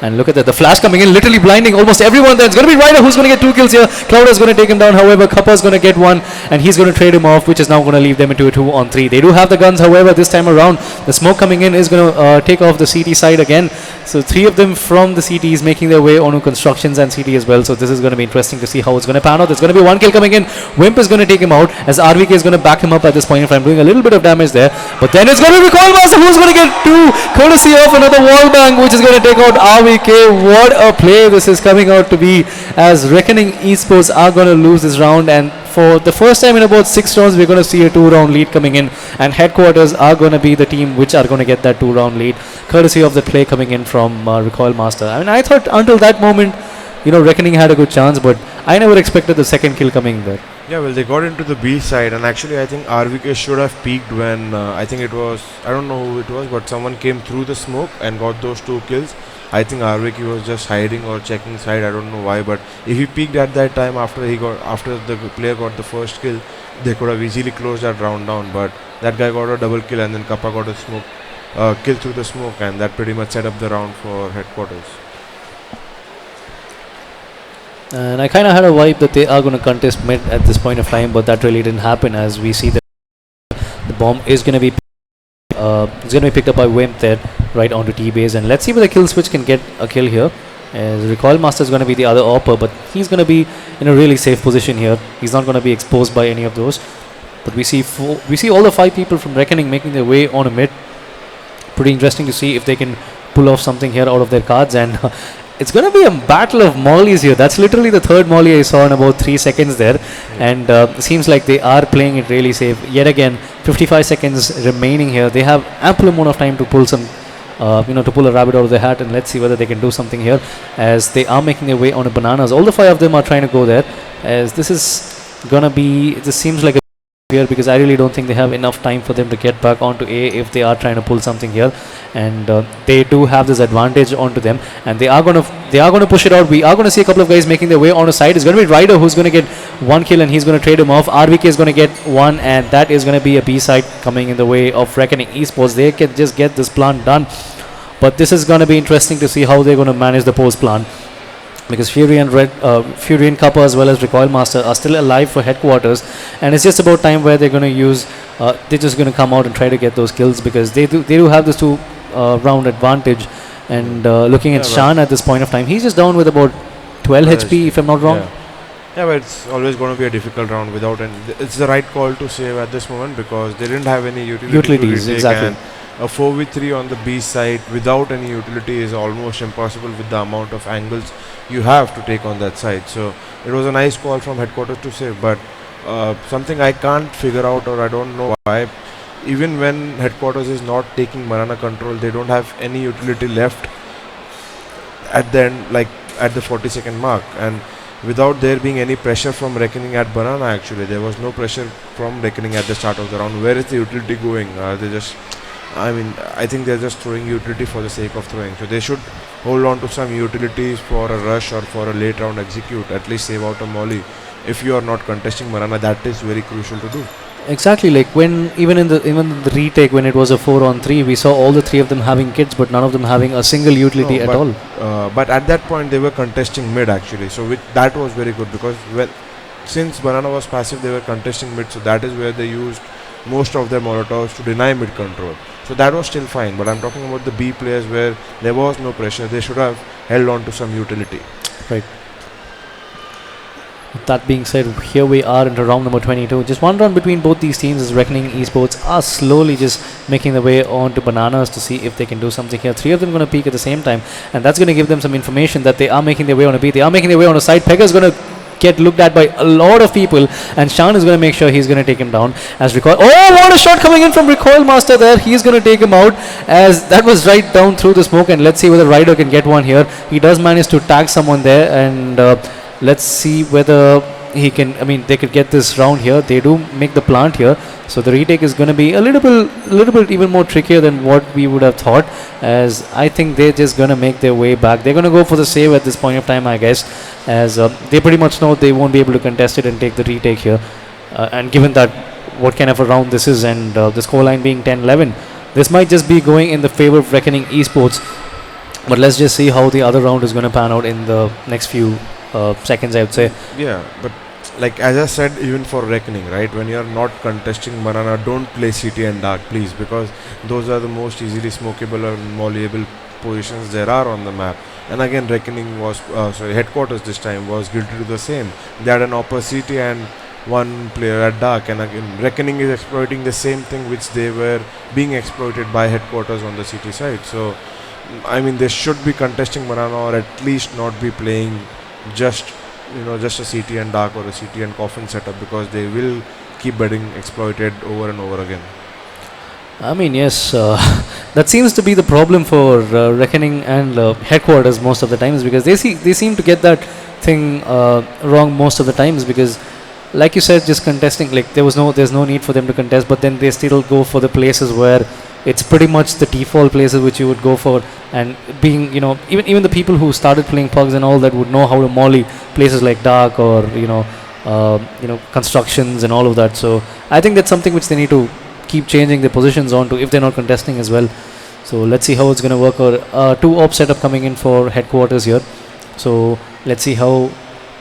And look at that, the flash coming in, literally blinding almost everyone there. It's going to be Ryder who's going to get 2 kills here. Clouder is going to take him down. However, Kappa is going to get one, and he's going to trade him off, which is now going to leave them into a 2-on-3. They do have the guns, however, this time around. The smoke coming in is going to take off the CT side again. So 3 of them from the CT is making their way onto constructions and CT as well. So this is going to be interesting to see how it's going to pan out. There's going to be 1 kill coming in. Wimp is going to take him out, as RVK is going to back him up at this point in time, doing a little bit of damage there. But then it's going to be Recoil Master who's going to get 2, courtesy of another wall bang, which is going to take out RVK. What a play this is coming out to be, as Reckoning Esports are going to lose this round, and for the first time in about 6 rounds we're going to see a 2-round lead coming in, and Headquarters are going to be the team which are going to get that 2-round lead, courtesy of the play coming in from Recoil Master. I mean, I thought until that moment, Reckoning had a good chance, but I never expected the second kill coming there. Yeah, well, they got into the B side, and actually I think RVK should have peaked when I think it was, I don't know who it was, but someone came through the smoke and got those 2 kills. I think RVK was just hiding or checking side. I don't know why, but if he peeked at that time after the player got the first kill, they could have easily closed that round down. But that guy got a double kill, and then Kappa got a kill through the smoke, and that pretty much set up the round for Headquarters. And I kind of had a vibe that they are going to contest mid at this point of time, but that really didn't happen, as we see that the bomb is going to be picked up by Wimp there, right onto T-base. And let's see whether Kill Switch can get a kill here, as Recoil Master is going to be the other AWPer, but he's going to be in a really safe position here. He's not going to be exposed by any of those. But we see all the 5 people from Reckoning making their way on a mid. Pretty interesting to see if they can pull off something here out of their cards, and it's going to be a battle of mollies here. That's literally the 3rd molly I saw in about 3 seconds there. And it seems like they are playing it really safe. Yet again, 55 seconds remaining here. They have ample amount of time to pull some, to pull a rabbit out of their hat. And let's see whether they can do something here, as they are making their way on a bananas. All the 5 of them are trying to go there, as this is going to be, this seems like a here, because I really don't think they have enough time for them to get back onto A if they are trying to pull something here, and they do have this advantage onto them, and they are gonna push it out. We are gonna see a couple of guys making their way on a side. It's gonna be Ryder who's gonna get one kill, and he's gonna trade him off. RVK is gonna get one, and that is gonna be a B side coming in the way of Reckoning Esports. They can just get this plant done, but this is gonna be interesting to see how they're gonna manage the post plant, because Fury and Kappa as well as Recoil Master are still alive for headquarters, and it's just about time where they're going to use. They're just going to come out and try to get those kills, because they do have this 2 round advantage. And looking at Shan at this point of time, he's just down with about 12 HP if I'm not wrong. Yeah, but it's always going to be a difficult round without any. It's the right call to save at this moment, because they didn't have any utilities. Exactly. And a 4v3 on the B side without any utility is almost impossible with the amount of angles you have to take on that side. So it was a nice call from headquarters to save, but something I can't figure out, or I don't know why, even when headquarters is not taking banana control, they don't have any utility left at the end, like at the 40-second mark. And without there being any pressure from Reckoning at banana, actually there was no pressure from Reckoning at the start of the round. Where is the utility going? They just, I think they're just throwing utility for the sake of throwing. So they should hold on to some utilities for a rush or for a late round execute. At least save out a molly. If you are not contesting banana, that is very crucial to do. Exactly, like when even in the retake, when it was a 4-on-3, we saw all the 3 of them having kits, but none of them having a single utility at all. But at that point they were contesting mid actually, so that was very good, because since banana was passive, they were contesting mid, so that is where they used most of their molotovs to deny mid control. So that was still fine, but I'm talking about the B players where there was no pressure. They should have held on to some utility. Right. That being said, here we are into round number 22. Just one round between both these teams, as Reckoning Esports are slowly just making their way on to bananas to see if they can do something here. 3 of them are going to peek at the same time, and that's going to give them some information that they are making their way on a B. They are making their way on a side. Pega is going to get looked at by a lot of people, and Shan is going to make sure he's going to take him down as Recoil. Oh, what a shot coming in from Recoil Master there. He's going to take him out, as that was right down through the smoke, and let's see whether Ryder can get one here. He does manage to tag someone there, and let's see whether he can. I mean, they could get this round here. They do make the plant here, so the retake is going to be a little bit even more trickier than what we would have thought, as I think they're just going to make their way back. They're going to go for the save at this point of time, I guess, as they pretty much know they won't be able to contest it and take the retake here. And given that what kind of a round this is, and the scoreline being 10-11, this might just be going in the favor of Reckoning Esports. But let's just see how the other round is going to pan out in the next few seconds, I would say. Yeah, but like as I said, even for Reckoning, right, when you are not contesting banana, don't play CT and dark, please, because those are the most easily smokable or mollyable positions there are on the map. And again, Reckoning was headquarters this time was guilty to the same. They had an upper CT and one player at dark, and again Reckoning is exploiting the same thing which they were being exploited by headquarters on the CT side. So I mean, they should be contesting banana, or at least not be playing just a CT and dark or a CT and coffin setup, because they will keep getting exploited over and over again. I mean, yes, that seems to be the problem for Reckoning and headquarters most of the times, because they seem to get that thing wrong most of the times, because like you said, just contesting, like there's no need for them to contest, but then they still go for the places where it's pretty much the default places which you would go for. And being, even the people who started playing pugs and all that would know how to molly places like dark, or constructions and all of that. So I think that's something which they need to keep changing their positions on to if they're not contesting as well. So let's see how it's going to work. Or 2-op setup coming in for headquarters here. So let's see how,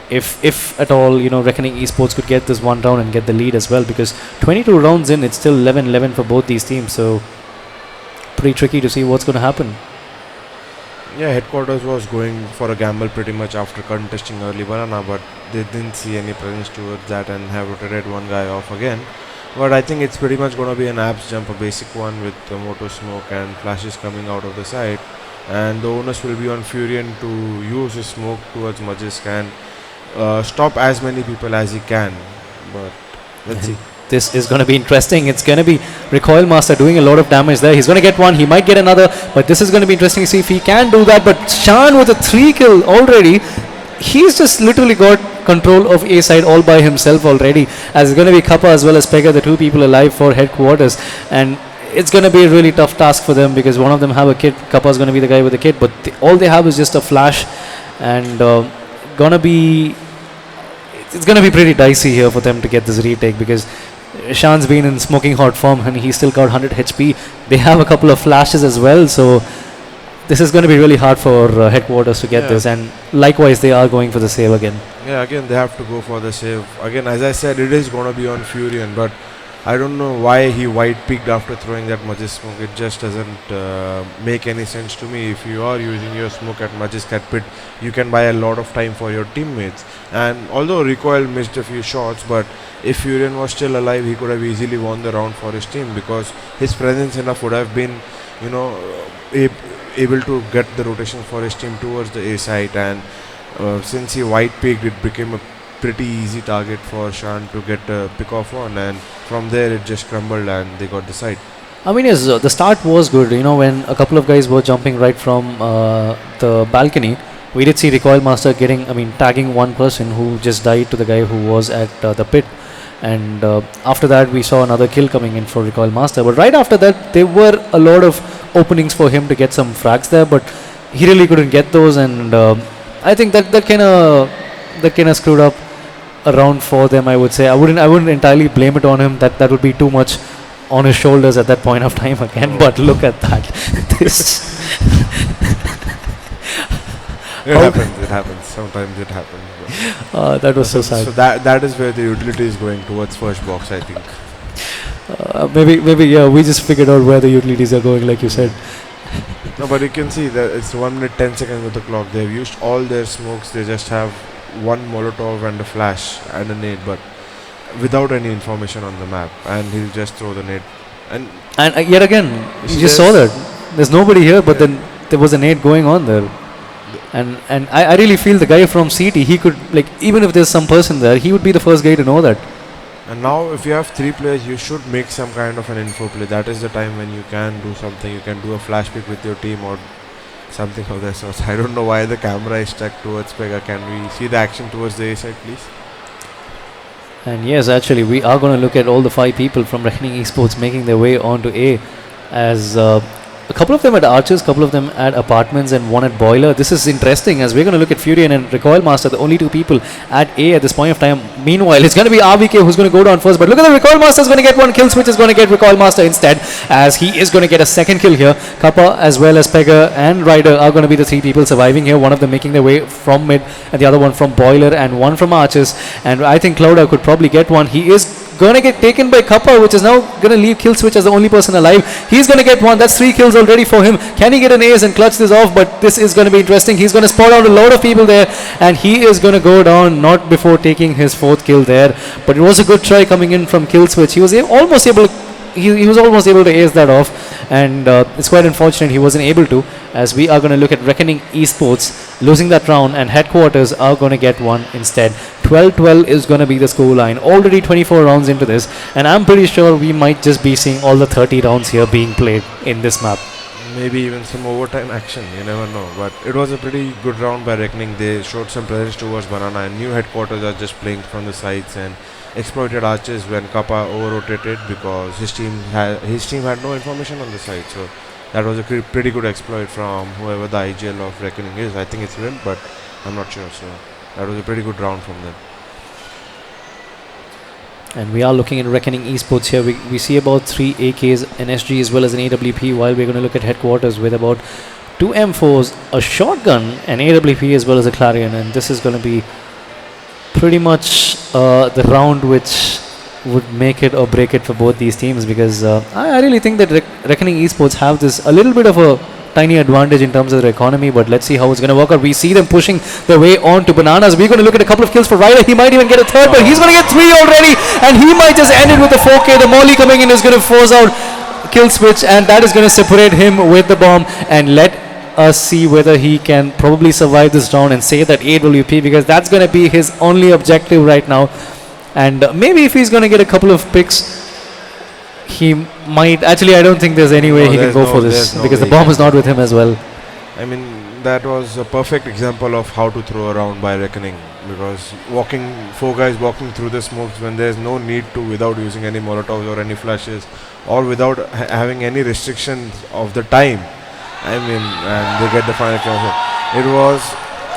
if at all, Reckoning Esports could get this one round and get the lead as well, because 22 rounds in, it's still 11-11 for both these teams. So pretty tricky to see what's going to happen. Yeah, headquarters was going for a gamble pretty much after contesting early banana, but they didn't see any presence towards that and have rotated one guy off again. But I think it's pretty much going to be an abs jump, a basic one with the motor smoke and flashes coming out of the side, and the onus will be on Furion to use his smoke towards much as can, stop as many people as he can. But let's see. This is going to be interesting. It's going to be Recoil Master doing a lot of damage there. He's going to get one. He might get another. But this is going to be interesting to see if he can do that. But Shan with a 3 kill already. He's just literally got control of A side all by himself already. As it's going to be Kappa as well as Pega, the two people alive for headquarters, and it's going to be a really tough task for them because one of them have a kid. Kappa is going to be the guy with the kid, but all they have is just a flash, and gonna be it's going to be pretty dicey here for them to get this retake because Shan's been in smoking hot form and he's still got 100 HP. They have a couple of flashes as well, so this is going to be really hard for headquarters to get this, and likewise they are going for the save again. Yeah, again they have to go for the save. Again, as I said, it is going to be on Furion, but I don't know why he white peaked after throwing that Magis smoke. It just doesn't make any sense to me. If you are using your smoke at Magis Cat Pit, you can buy a lot of time for your teammates. And although Recoil missed a few shots, but if Furion was still alive, he could have easily won the round for his team because his presence enough would have been, you know, able to get the rotation for his team towards the A side. And since he white peaked, it became a pretty easy target for Shan to get a pick off on, and from there it just crumbled and they got the side. I mean, yes, the start was good. You know, when a couple of guys were jumping right from the balcony, we did see Recoil Master tagging one person who just died to the guy who was at the pit. And after that, we saw another kill coming in for Recoil Master. But right after that, there were a lot of openings for him to get some frags there, but he really couldn't get those. And I think that kind of screwed up a round for them. I would say I wouldn't entirely blame it on him. That would be too much on his shoulders at that point of time again. But look at that. This. It happens. Sometimes it happens. That was so sad. So that is where the utility is going towards first box, I think. Maybe we just figured out where the utilities are going, like you said. No, but you can see that it's 1 minute 10 seconds with the clock. They've used all their smokes. They just have one Molotov and a flash and a nade, but without any information on the map. And he'll just throw the nade. And yet again, you just saw that. There's nobody here, but then there was a nade going on there. And I really feel the guy from CT, he could, like, even if there's some person there, he would be the first guy to know that. And now if you have 3 players, you should make some kind of an info play. That is the time when you can do something. You can do a flash pick with your team or something of that sort. I don't know why the camera is stuck towards Pega. Can we see the action towards the A side, please? And yes, actually, we are going to look at all the 5 people from Reckoning Esports making their way onto A, as a couple of them at Archers, couple of them at Apartments, and one at Boiler. This is interesting as we're going to look at Furion and Recoil Master, the only 2 people at A at this point of time. Meanwhile, it's going to be RVK who's going to go down first. But look at the Recoil Master is going to get one kill switch, is going to get Recoil Master instead, as he is going to get a second kill here. Kappa as well as Pega and Ryder are going to be the 3 people surviving here. One of them making their way from mid and the other one from Boiler and one from Archers. And I think Clouda could probably get one. He is going to get taken by Kappa, which is now going to leave kill switch as the only person alive. He's going to get one. That's 3 kills already for him. Can he get an ace and clutch this off? But this is going to be interesting. He's going to spot out a lot of people there, and he is going to go down not before taking his 4th kill there. But it was a good try coming in from kill switch. He was almost able to ace that off, and it's quite unfortunate he wasn't able to, as we are going to look at Reckoning Esports losing that round, and headquarters are going to get one instead. 12-12 is going to be the score line. Already 24 rounds into this, and I'm pretty sure we might just be seeing all the 30 rounds here being played in this map. Maybe even some overtime action, you never know. But it was a pretty good round by Reckoning. They showed some presence towards Banana, and new headquarters are just playing from the sides and exploited Archers when Kappa over-rotated because his team had no information on the side. So that was a pretty good exploit from whoever the IGL of Reckoning is. I think it's Rim, but I'm not sure. So that was a pretty good round from them. And we are looking at Reckoning Esports here. We see about 3 AKs, an SG as well as an AWP, while we're going to look at headquarters with about 2 M4s, a shotgun, an AWP as well as a Clarion. And this is going to be pretty much the round which would make it or break it for both these teams, because I really think that Reckoning Esports have this a little bit of a tiny advantage in terms of their economy, but let's see how it's going to work out. We see them pushing their way on to Bananas. We're going to look at a couple of kills for Ryder. He might even get a 3rd, but he's going to get 3 already, and he might just end it with a 4K. The Molly coming in is going to force out kill switch, and that is going to separate him with the bomb, and let us see whether he can probably survive this round and save that AWP, because that's going to be his only objective right now. And maybe if he's going to get a couple of picks, he might. Actually, I don't think there's any way he can go for this, because the bomb is not with him as well. I mean, that was a perfect example of how to throw around by Reckoning, because four guys walking through the smokes when there's no need to, without using any molotovs or any flashes, or without having any restrictions of the time. I mean, and they get the final kill. It was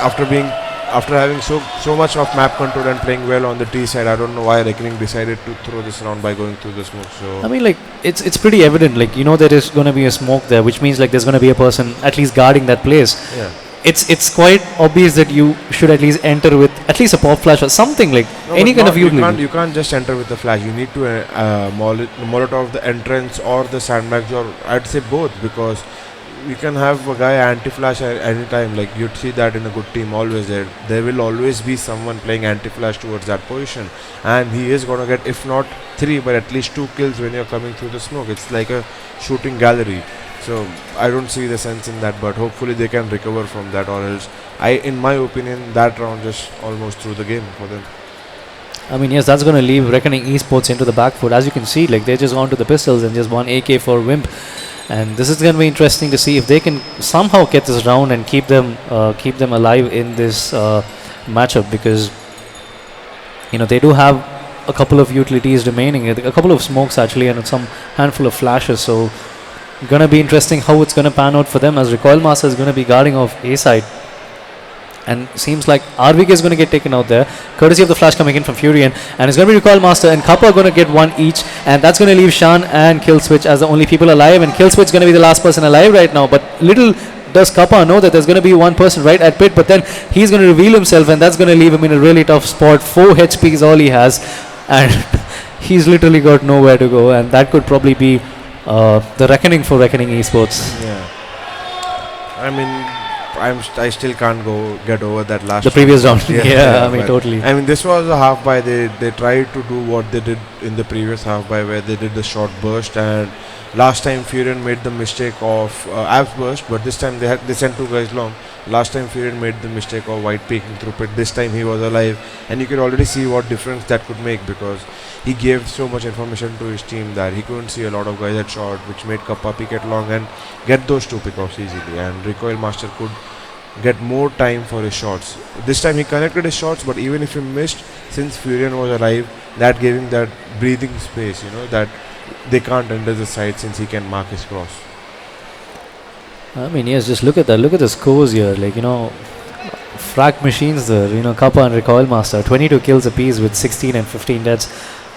after having so much of map control and playing well on the T side. I don't know why Reckoning decided to throw this round by going through the smoke. So I mean, like it's pretty evident. Like there is going to be a smoke there, which means like there's going to be a person at least guarding that place. yeah. It's quite obvious that you should at least enter with at least a pop flash or something, like No, any but kind of utility. you can't just enter with the flash. You need to molotov the entrance or the sandbags, or I'd say both, because you can have a guy anti-flash at any time. Like you'd see that in a good team always. There will always be someone playing anti-flash towards that position, and he is gonna get, if not 3, but at least 2 kills when you're coming through the smoke. It's like a shooting gallery. So I don't see the sense in that, but hopefully they can recover from that, or else in my opinion, that round just almost threw the game for them. I mean, yes, that's going to leave Reckoning Esports into the back foot. As you can see, like they just gone to the pistols and just one AK for Wimp. And this is going to be interesting to see if they can somehow get this round and keep them alive in this matchup, because they do have a couple of utilities remaining, a couple of smokes actually, and some handful of flashes. So gonna be interesting how it's gonna pan out for them, as Recoil Master is gonna be guarding off A side. And seems like RVK is going to get taken out there, courtesy of the flash coming in from Furion. And it's going to be Recoil Master and Kappa are going to get one each. And that's going to leave Shan and Killswitch as the only people alive. And Killswitch is going to be the last person alive right now. But little does Kappa know that there's going to be one person right at pit. But then he's going to reveal himself, and that's going to leave him in a really tough spot. 4 HP is all he has. And he's literally got nowhere to go. And that could probably be the reckoning for Reckoning Esports. Yeah. I mean, I still can't get over that last. The previous round. Yeah, I mean, totally. I mean, this was a half by. They tried to do what they did in the previous half by, where they did the short burst, and last time Furion made the mistake of abs burst, but this time they sent 2 guys long. Last time Furion made the mistake of white peeking through pit. This time he was alive, and you could already see what difference that could make, because he gave so much information to his team that he couldn't see a lot of guys at short, which made Kappa peek at long and get those 2 pickoffs easily. And Recoil Master could get more time for his shots. This time he connected his shots, but even if he missed, since Furion was alive, that gave him that breathing space, that they can't enter the side since he can mark his cross. I mean, yes, just look at that. Look at the scores here. Like, frag machines there. Kappa and Recoil Master, 22 kills apiece with 16 and 15 deaths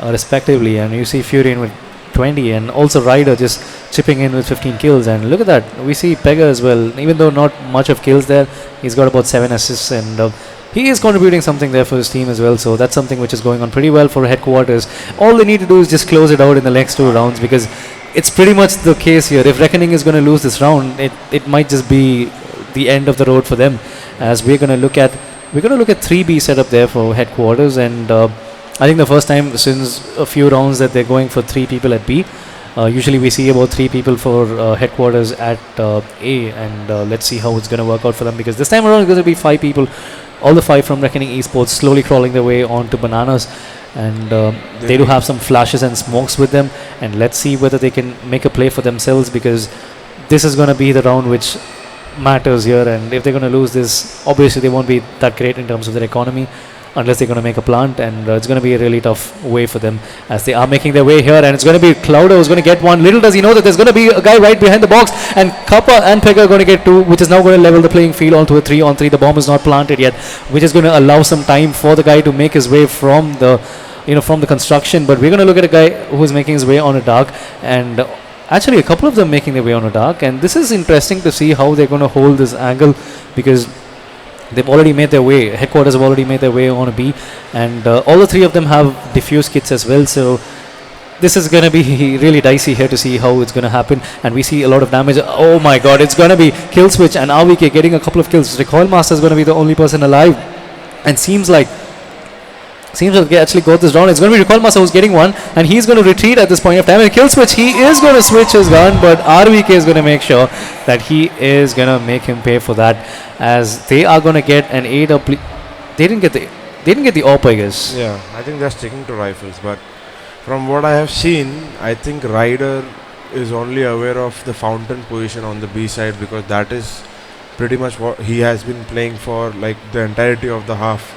respectively. And you see Furion with 20, and also Ryder just chipping in with 15 kills. And look at that, we see Pega as well, even though not much of kills there, he's got about 7 assists, and he is contributing something there for his team as well. So that's something which is going on pretty well for headquarters. All they need to do is just close it out in the next 2 rounds, because it's pretty much the case here. If Reckoning is going to lose this round, it might just be the end of the road for them, as we're going to look at 3B setup there for headquarters. And I think the first time since a few rounds that they're going for 3 people at B. Usually we see about 3 people for headquarters at A, and let's see how it's going to work out for them, because this time around it's going to be 5 people, all the 5 from Reckoning Esports, slowly crawling their way onto Bananas. And they do have some flashes and smokes with them, and let's see whether they can make a play for themselves, because this is going to be the round which matters here. And if they're going to lose this, obviously they won't be that great in terms of their economy, unless they're going to make a plant, and it's going to be a really tough way for them as they are making their way here. And it's going to be Clouder who's going to get one. Little does he know that there's going to be a guy right behind the box, and Kappa and Pega are going to get 2, which is now going to level the playing field onto a 3-on-3. The bomb is not planted yet, which is going to allow some time for the guy to make his way from the construction. But we're going to look at a guy who's making his way on a dark, and actually a couple of them making their way on a dark. And this is interesting to see how they're going to hold this angle, because they've already made their way. Headquarters have already made their way on a B, and all the 3 of them have diffuse kits as well. So this is going to be really dicey here to see how it's going to happen. And we see a lot of damage. Oh my god, it's going to be Killswitch and RVK getting a couple of kills. Recoil Master is going to be the only person alive, and seems like they actually got this round. It's going to be Recoil Master who's getting one, and he's going to retreat at this point of time. And Killswitch, he is going to switch his gun, but RVK is going to make sure that he is going to make him pay for that, as they are going to get an AW. They didn't get the AWP, I guess. Yeah, I think they're sticking to rifles, but from what I have seen, I think Ryder is only aware of the fountain position on the B side, because that is pretty much what he has been playing for like the entirety of the half.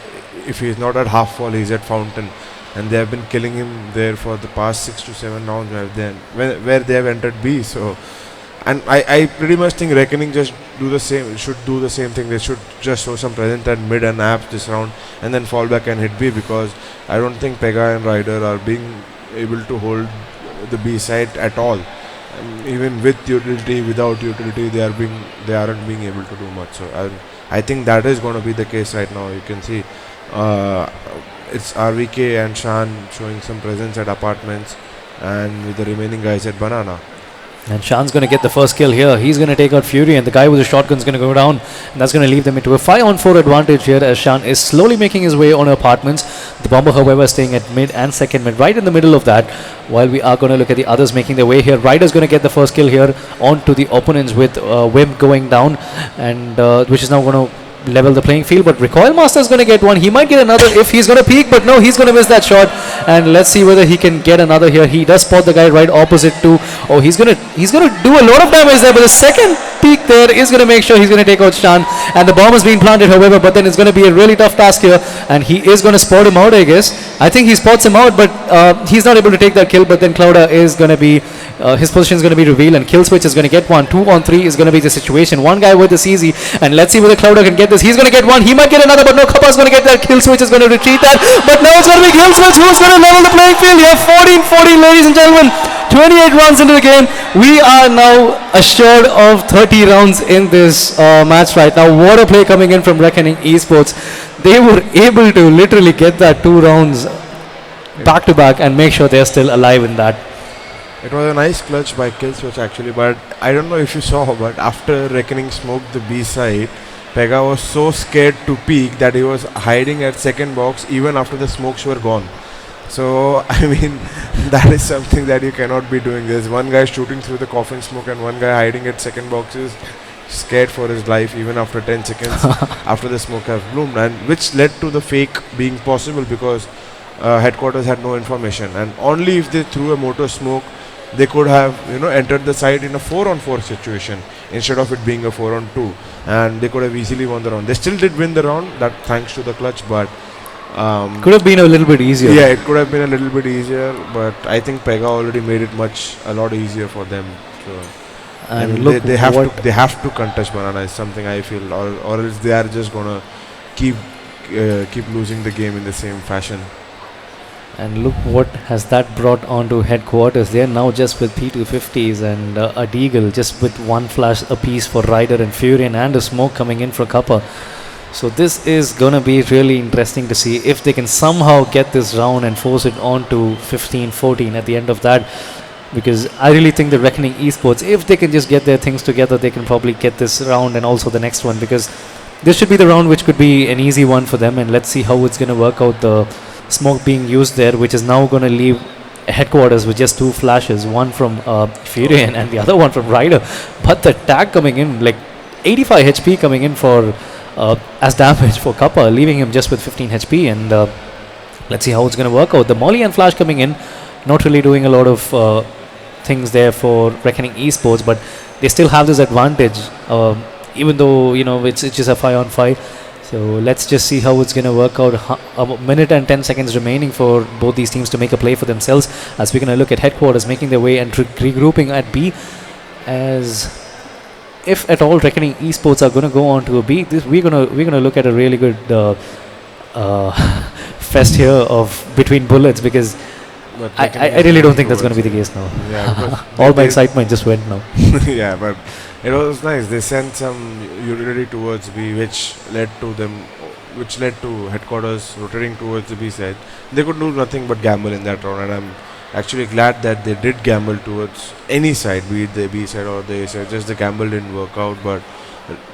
If he's not at half wall, he's at fountain, and they have been killing him there for the past 6 to 7 rounds where they have entered B. So, and I pretty much think Reckoning just should do the same thing. They should just show some presence at mid and abs this round, and then fall back and hit B, because I don't think Pega and Ryder are being able to hold the B side at all. Even with utility, without utility, they aren't being able to do much. So I think that is going to be the case right now. You can see it's RVK and Shan showing some presence at apartments, and with the remaining guys at Banana. And Shan's going to get the first kill here. He's going to take out Fury, and the guy with the shotgun's going to go down, and that's going to leave them into a 5-on-4 advantage here, as Shan is slowly making his way on apartments. The bomber, however, staying at mid and second mid, right in the middle of that, while we are going to look at the others making their way here. Ryder's going to get the first kill here onto the opponents, with Wim going down, and which is now going to level the playing field. But Recoil Master is going to get one. He might get another if he's going to peek, but no, he's going to miss that shot. And let's see whether he can get another here. He does spot the guy right opposite to. Oh, he's going to do a lot of damage there, but the second peek there is going to make sure he's going to take out Shan. And the bomb is being planted, however, but then it's going to be a really tough task here, and he is going to spot him out, I guess. I think he spots him out, but he's not able to take that kill. But then Clouda is going to be his position is going to be revealed, and Kill Switch is going to get one. 2-on-3 is going to be the situation. One guy with the CZ, and let's see whether Clouda can get this. He's going to get one. He might get another, but no, Kappa is going to get that. Kill Switch is going to retreat that, but now it's going to be Kill Switch who's going to level the playing field here. 14-14, ladies and gentlemen. 28 rounds into the game. We are now assured of 30 rounds in this match right now. What a play coming in from Reckoning Esports. They were able to literally get that 2 rounds back to back and make sure they're still alive in that. It was a nice clutch by Killswitch actually, but I don't know if you saw, but after Reckoning smoked the B side, Pega was so scared to peek that he was hiding at second box even after the smokes were gone. So, I mean, that is something that you cannot be doing. There's one guy shooting through the coffin smoke and one guy hiding at second boxes, scared for his life even after 10 seconds after the smoke have bloomed, and which led to the fake being possible because headquarters had no information, and only if they threw a motor smoke they could have entered the side in a 4-on-4 situation instead of it being a 4-on-2, and they could have easily won the round. They still did win the round, that thanks to the clutch, but could have been a little bit easier. Yeah, it could have been a little bit easier, but I think Pega already made it a lot easier for them. So, and I mean, look, they have to contest Banana is something I feel, or else they are just gonna keep losing the game in the same fashion. And look what has that brought onto headquarters. They are now just with P250s and a Deagle, just with one flash apiece for Ryder and Furion, and a smoke coming in for Kappa. So this is going to be really interesting to see if they can somehow get this round and force it on to 15-14 at the end of that. Because I really think the Reckoning Esports, if they can just get their things together, they can probably get this round and also the next one. Because this should be the round which could be an easy one for them. And let's see how it's going to work out. The smoke being used there, which is now going to leave headquarters with just 2 flashes. One from Furion and the other one from Ryder. But the tag coming in, like 85 HP coming in for... as damage for Kappa, leaving him just with 15 HP, and let's see how it's going to work out. The Molly and Flash coming in, not really doing a lot of things there for Reckoning Esports, but they still have this advantage, even though it's just a 5-on-5. So let's just see how it's going to work out. A minute and 10 seconds remaining for both these teams to make a play for themselves, as we're going to look at headquarters making their way and regrouping at B. As if at all Reckoning Esports are going to go on to a B, we're gonna look at a really good fest here of between bullets, because I really don't think that's going to be the case now. Yeah, all my excitement just went now. Yeah, but it was nice. They sent some utility towards B, which led to headquarters rotating towards the B side. They could do nothing but gamble in that round, and I'm actually glad that they did gamble towards any side, be it the B side or the A side. Just the gamble didn't work out, but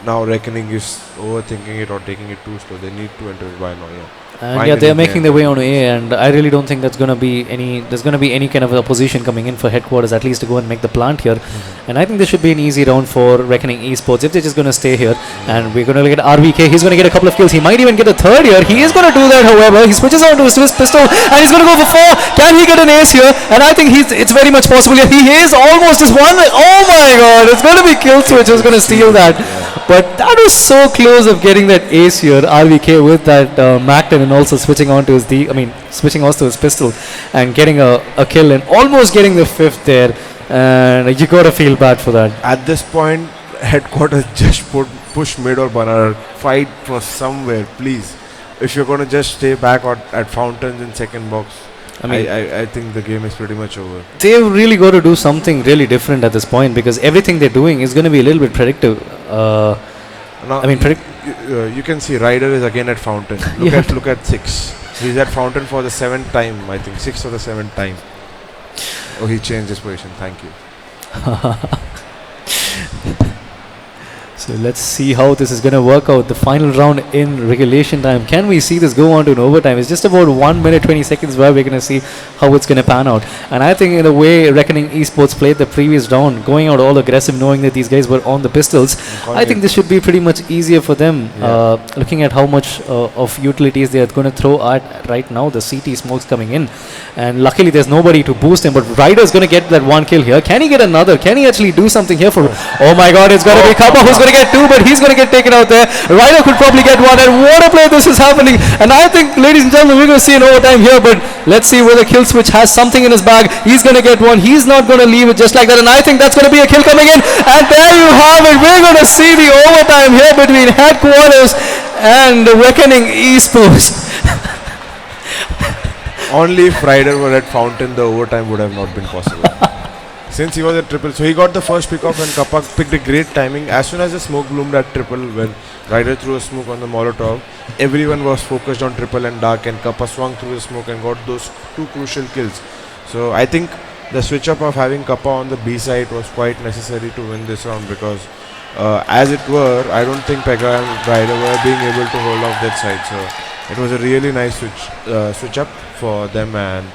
now Reckoning is overthinking it or taking it too slow. They need to enter it by now, yeah. And they're making their way on A, and I really don't think there's going to be any kind of opposition coming in for headquarters, at least to go and make the plant here. And I think this should be an easy round for Reckoning Esports if they're just going to stay here. And we're going to look at RVK. He's going to get a couple of kills. He might even get a third here. He is going to do that, however. He switches on to his pistol, and he's going to go for 4. Can he get an ace here? And I think it's very much possible. He is almost just one. Oh my god, it's going to be Kill Switch who's going to steal that. But that was so close of getting that ace here, RVK, with that Macton, and also switching on to his switching also to his pistol and getting a kill and almost getting the fifth there. And you gotta feel bad for that. At this point, headquarters just push mid or banana. Fight for somewhere, please. If you're gonna just stay back at fountains in second box, I think the game is pretty much over. They've really got to do something really different at this point, because everything they're doing is going to be a little bit predictive. Now, you can see Ryder is again at fountain. Look at 6. He's at fountain for the 7th time, I think 6th or the 7th time. Oh, he changed his position. Thank you. So let's see how this is going to work out. The final round in regulation time. Can we see this go on to an overtime? It's just about 1 minute 20 seconds where we're going to see how it's going to pan out. And I think in the way Reckoning Esports played the previous round, going out all aggressive, knowing that these guys were on the pistols, I think this should be pretty much easier for them. Yeah. Looking at how much of utilities they are going to throw at right now. The CT smoke's coming in. And luckily there's nobody to boost him. But Ryder's going to get that 1 kill here. Can he get another? Can he actually do something here for... Oh my god, it's going to be Kappa who's going to get 2, but he's going to get taken out there. Ryder could probably get 1, and what a play this is happening. And I think, ladies and gentlemen, we're going to see an overtime here, but let's see whether Kill Switch has something in his bag. He's going to get 1. He's not going to leave it just like that, and I think that's going to be a kill coming in. And there you have it. We're going to see the overtime here between Headquarters and the Reckoning Esports. Only if Ryder were at fountain, the overtime would have not been possible. Since he was at triple, so he got the first pick off, and Kappa picked a great timing. As soon as the smoke bloomed at triple, when Ryder threw a smoke on the Molotov, everyone was focused on triple and dark, and Kappa swung through the smoke and got those 2 crucial kills. So I think the switch up of having Kappa on the B side was quite necessary to win this round, because as it were, I don't think Pega and Ryder were being able to hold off that side. So it was a really nice switch up for them, and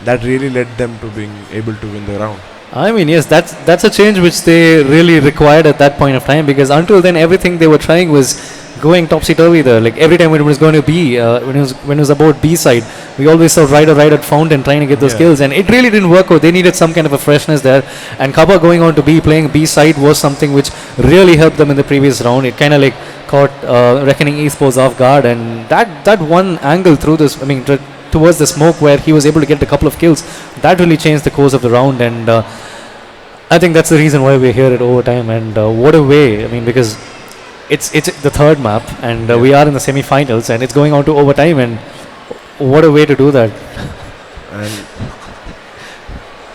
that really led them to being able to win the round. I mean, yes, that's a change which they really required at that point of time, because until then everything they were trying was going topsy-turvy there. Like every time when it was going to be, when it was about B side, we always saw Ryder at fountain trying to get those kills, and it really didn't work out. They needed some kind of a freshness there, and Kappa going on to B, playing B side, was something which really helped them in the previous round. It kind of like caught Reckoning Esports off guard, and that one angle through this, towards the smoke, where he was able to get a couple of kills, that really changed the course of the round. And I think that's the reason why we're here at overtime. And what a way, because it's the third map, and we are in the semi-finals, and it's going on to overtime, and what a way to do that.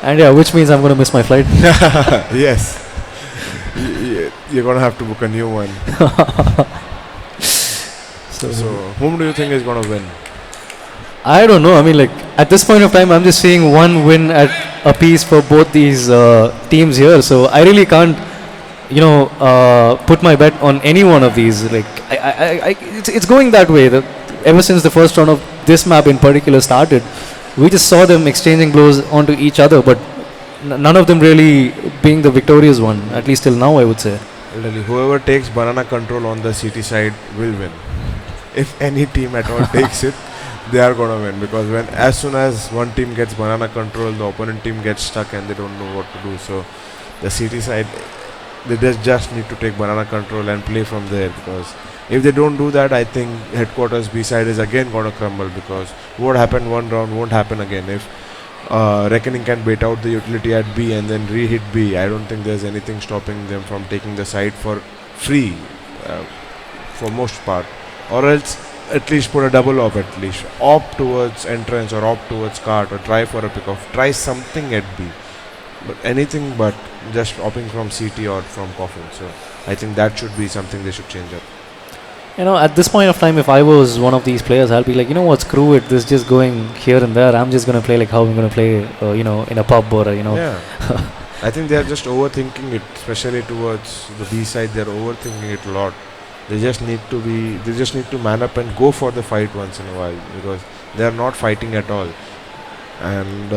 And yeah, which means I'm going to miss my flight. Yes, you're going to have to book a new one. So whom do you think is going to win? I don't know. At this point of time, I'm just seeing one win at a piece for both these teams here. So I really can't, put my bet on any one of these. It's going that way. Ever since the first round of this map in particular started, we just saw them exchanging blows onto each other, but none of them really being the victorious one. At least till now, I would say. Really, whoever takes banana control on the CT side will win. If any team at all takes it, they are going to win, because as soon as one team gets banana control, the opponent team gets stuck and they don't know what to do. So the CT side, they just need to take banana control and play from there, because if they don't do that, I think Headquarters B side is again going to crumble, because what happened one round won't happen again. If Reckoning can bait out the utility at B and then re-hit B, I don't think there's anything stopping them from taking the side for free for most part, or else at least put a double off, at least opt towards entrance or opt towards cart, or try for a pick off, try something at B, but anything but just opting from CT or from coffin. So I think that should be something they should change up. At this point of time, if I was one of these players, I'll be like, what, screw it, this is just going here and there. I'm just going to play like how I'm going to play, in a pub or, Yeah. I think they're just overthinking it, especially towards the B side. They're overthinking it a lot. They just need to man up and go for the fight once in a while, because they are not fighting at all. And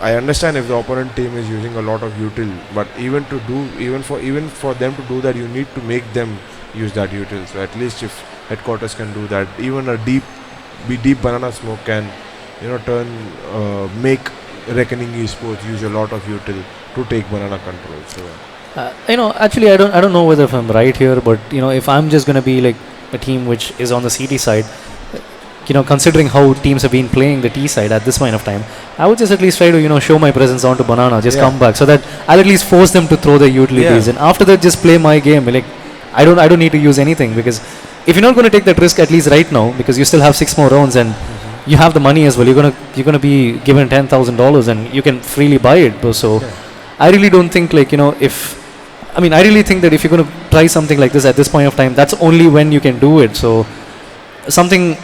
I understand if the opponent team is using a lot of util, but even for them to do that, you need to make them use that util. So at least if Headquarters can do that, even a deep banana smoke can make Reckoning Esports use a lot of util to take banana control. So Actually, I don't know whether if I'm right here, but if I'm just gonna be like a team which is on the CT side, considering how teams have been playing the T side at this point of time, I would just at least try to show my presence onto banana, just Yeah. come back, so that I'll at least force them to throw their utilities, Yeah. and after that just play my game. Like I don't need to use anything, because if you're not going to take that risk at least right now, because you still have 6 more rounds and you have the money as well, you're gonna be given $10,000 and you can freely buy it, bro. So Yeah. I really don't think, like, if I mean, I really think that if you're going to try something like this at this point of time, that's only when you can do it. So something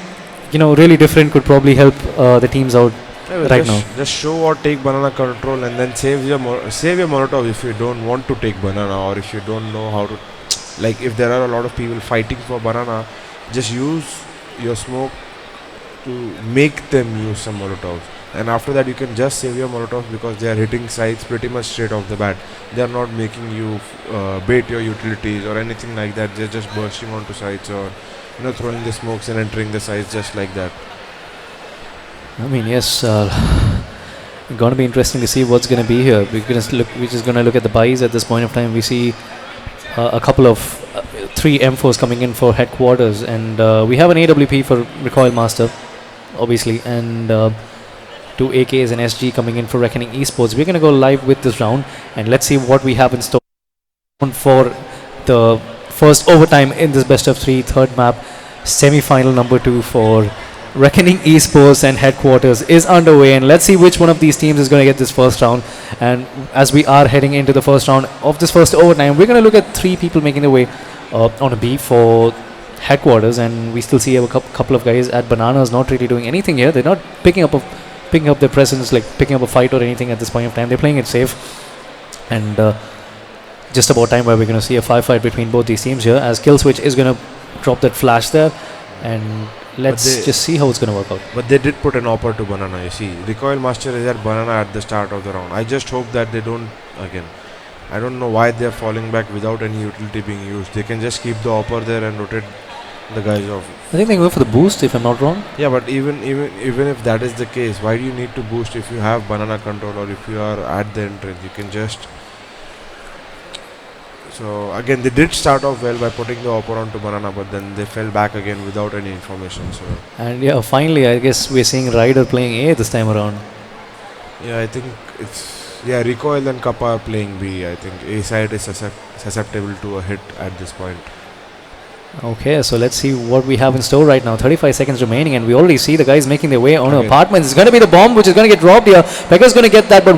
really different could probably help the teams out Yeah, right just, now. just show or take banana control and then save your Molotov if you don't want to take banana, or if you don't know how to, like if there are a lot of people fighting for banana, just use your smoke to make them use some Molotovs. And after that you can just save your Molotovs, because they are hitting sides pretty much straight off the bat. They are not making you bait your utilities or anything like that. They're just bursting onto sides, or throwing the smokes and entering the sides just like that. I mean, yes, going to be interesting to see what's going to be here. We're just going to look at the buys at this point of time. We see a couple of 3 M4s coming in for headquarters, and we have an AWP for Recoil Master, obviously, and 2 AKs and SG coming in for Reckoning Esports. We're going to go live with this round, and let's see what we have in store for the first overtime in this best of 3 third map. Semi-final number 2 for Reckoning Esports and headquarters is underway, and let's see which one of these teams is going to get this first round. And as we are heading into the first round of this first overtime, we're going to look at 3 people making their way on a B for headquarters, and we still see a couple of guys at bananas not really doing anything here. They're not picking up their presence, like picking up a fight or anything at this point of time. They're playing it safe, and just about time where we're going to see a fight between both these teams here, as Killswitch is going to drop that flash there, and let's just see how it's going to work out. But they did put an offer to banana. You see, Recoil Master is at banana at the start of the round. I just hope that they don't again. I don't know why they're falling back without any utility being used. They can just keep the offer there and rotate the guys off. I think they go for the boost, if I'm not wrong. Yeah, but even if that is the case, why do you need to boost if you have banana control, or if you are at the entrance? You can just. So again, they did start off well by putting the offer onto banana, but then they fell back again without any information. So And yeah, finally, I guess we're seeing Ryder playing A this time around. yeah, I think it's Recoil and Kappa are playing B. I think A side is susceptible to a hit at this point. Okay, so let's see what we have in store right now. 35 seconds remaining, and we already see the guys making their way on Okay. apartments. It's going to be the bomb which is going to get dropped here. Becker's going to get that, but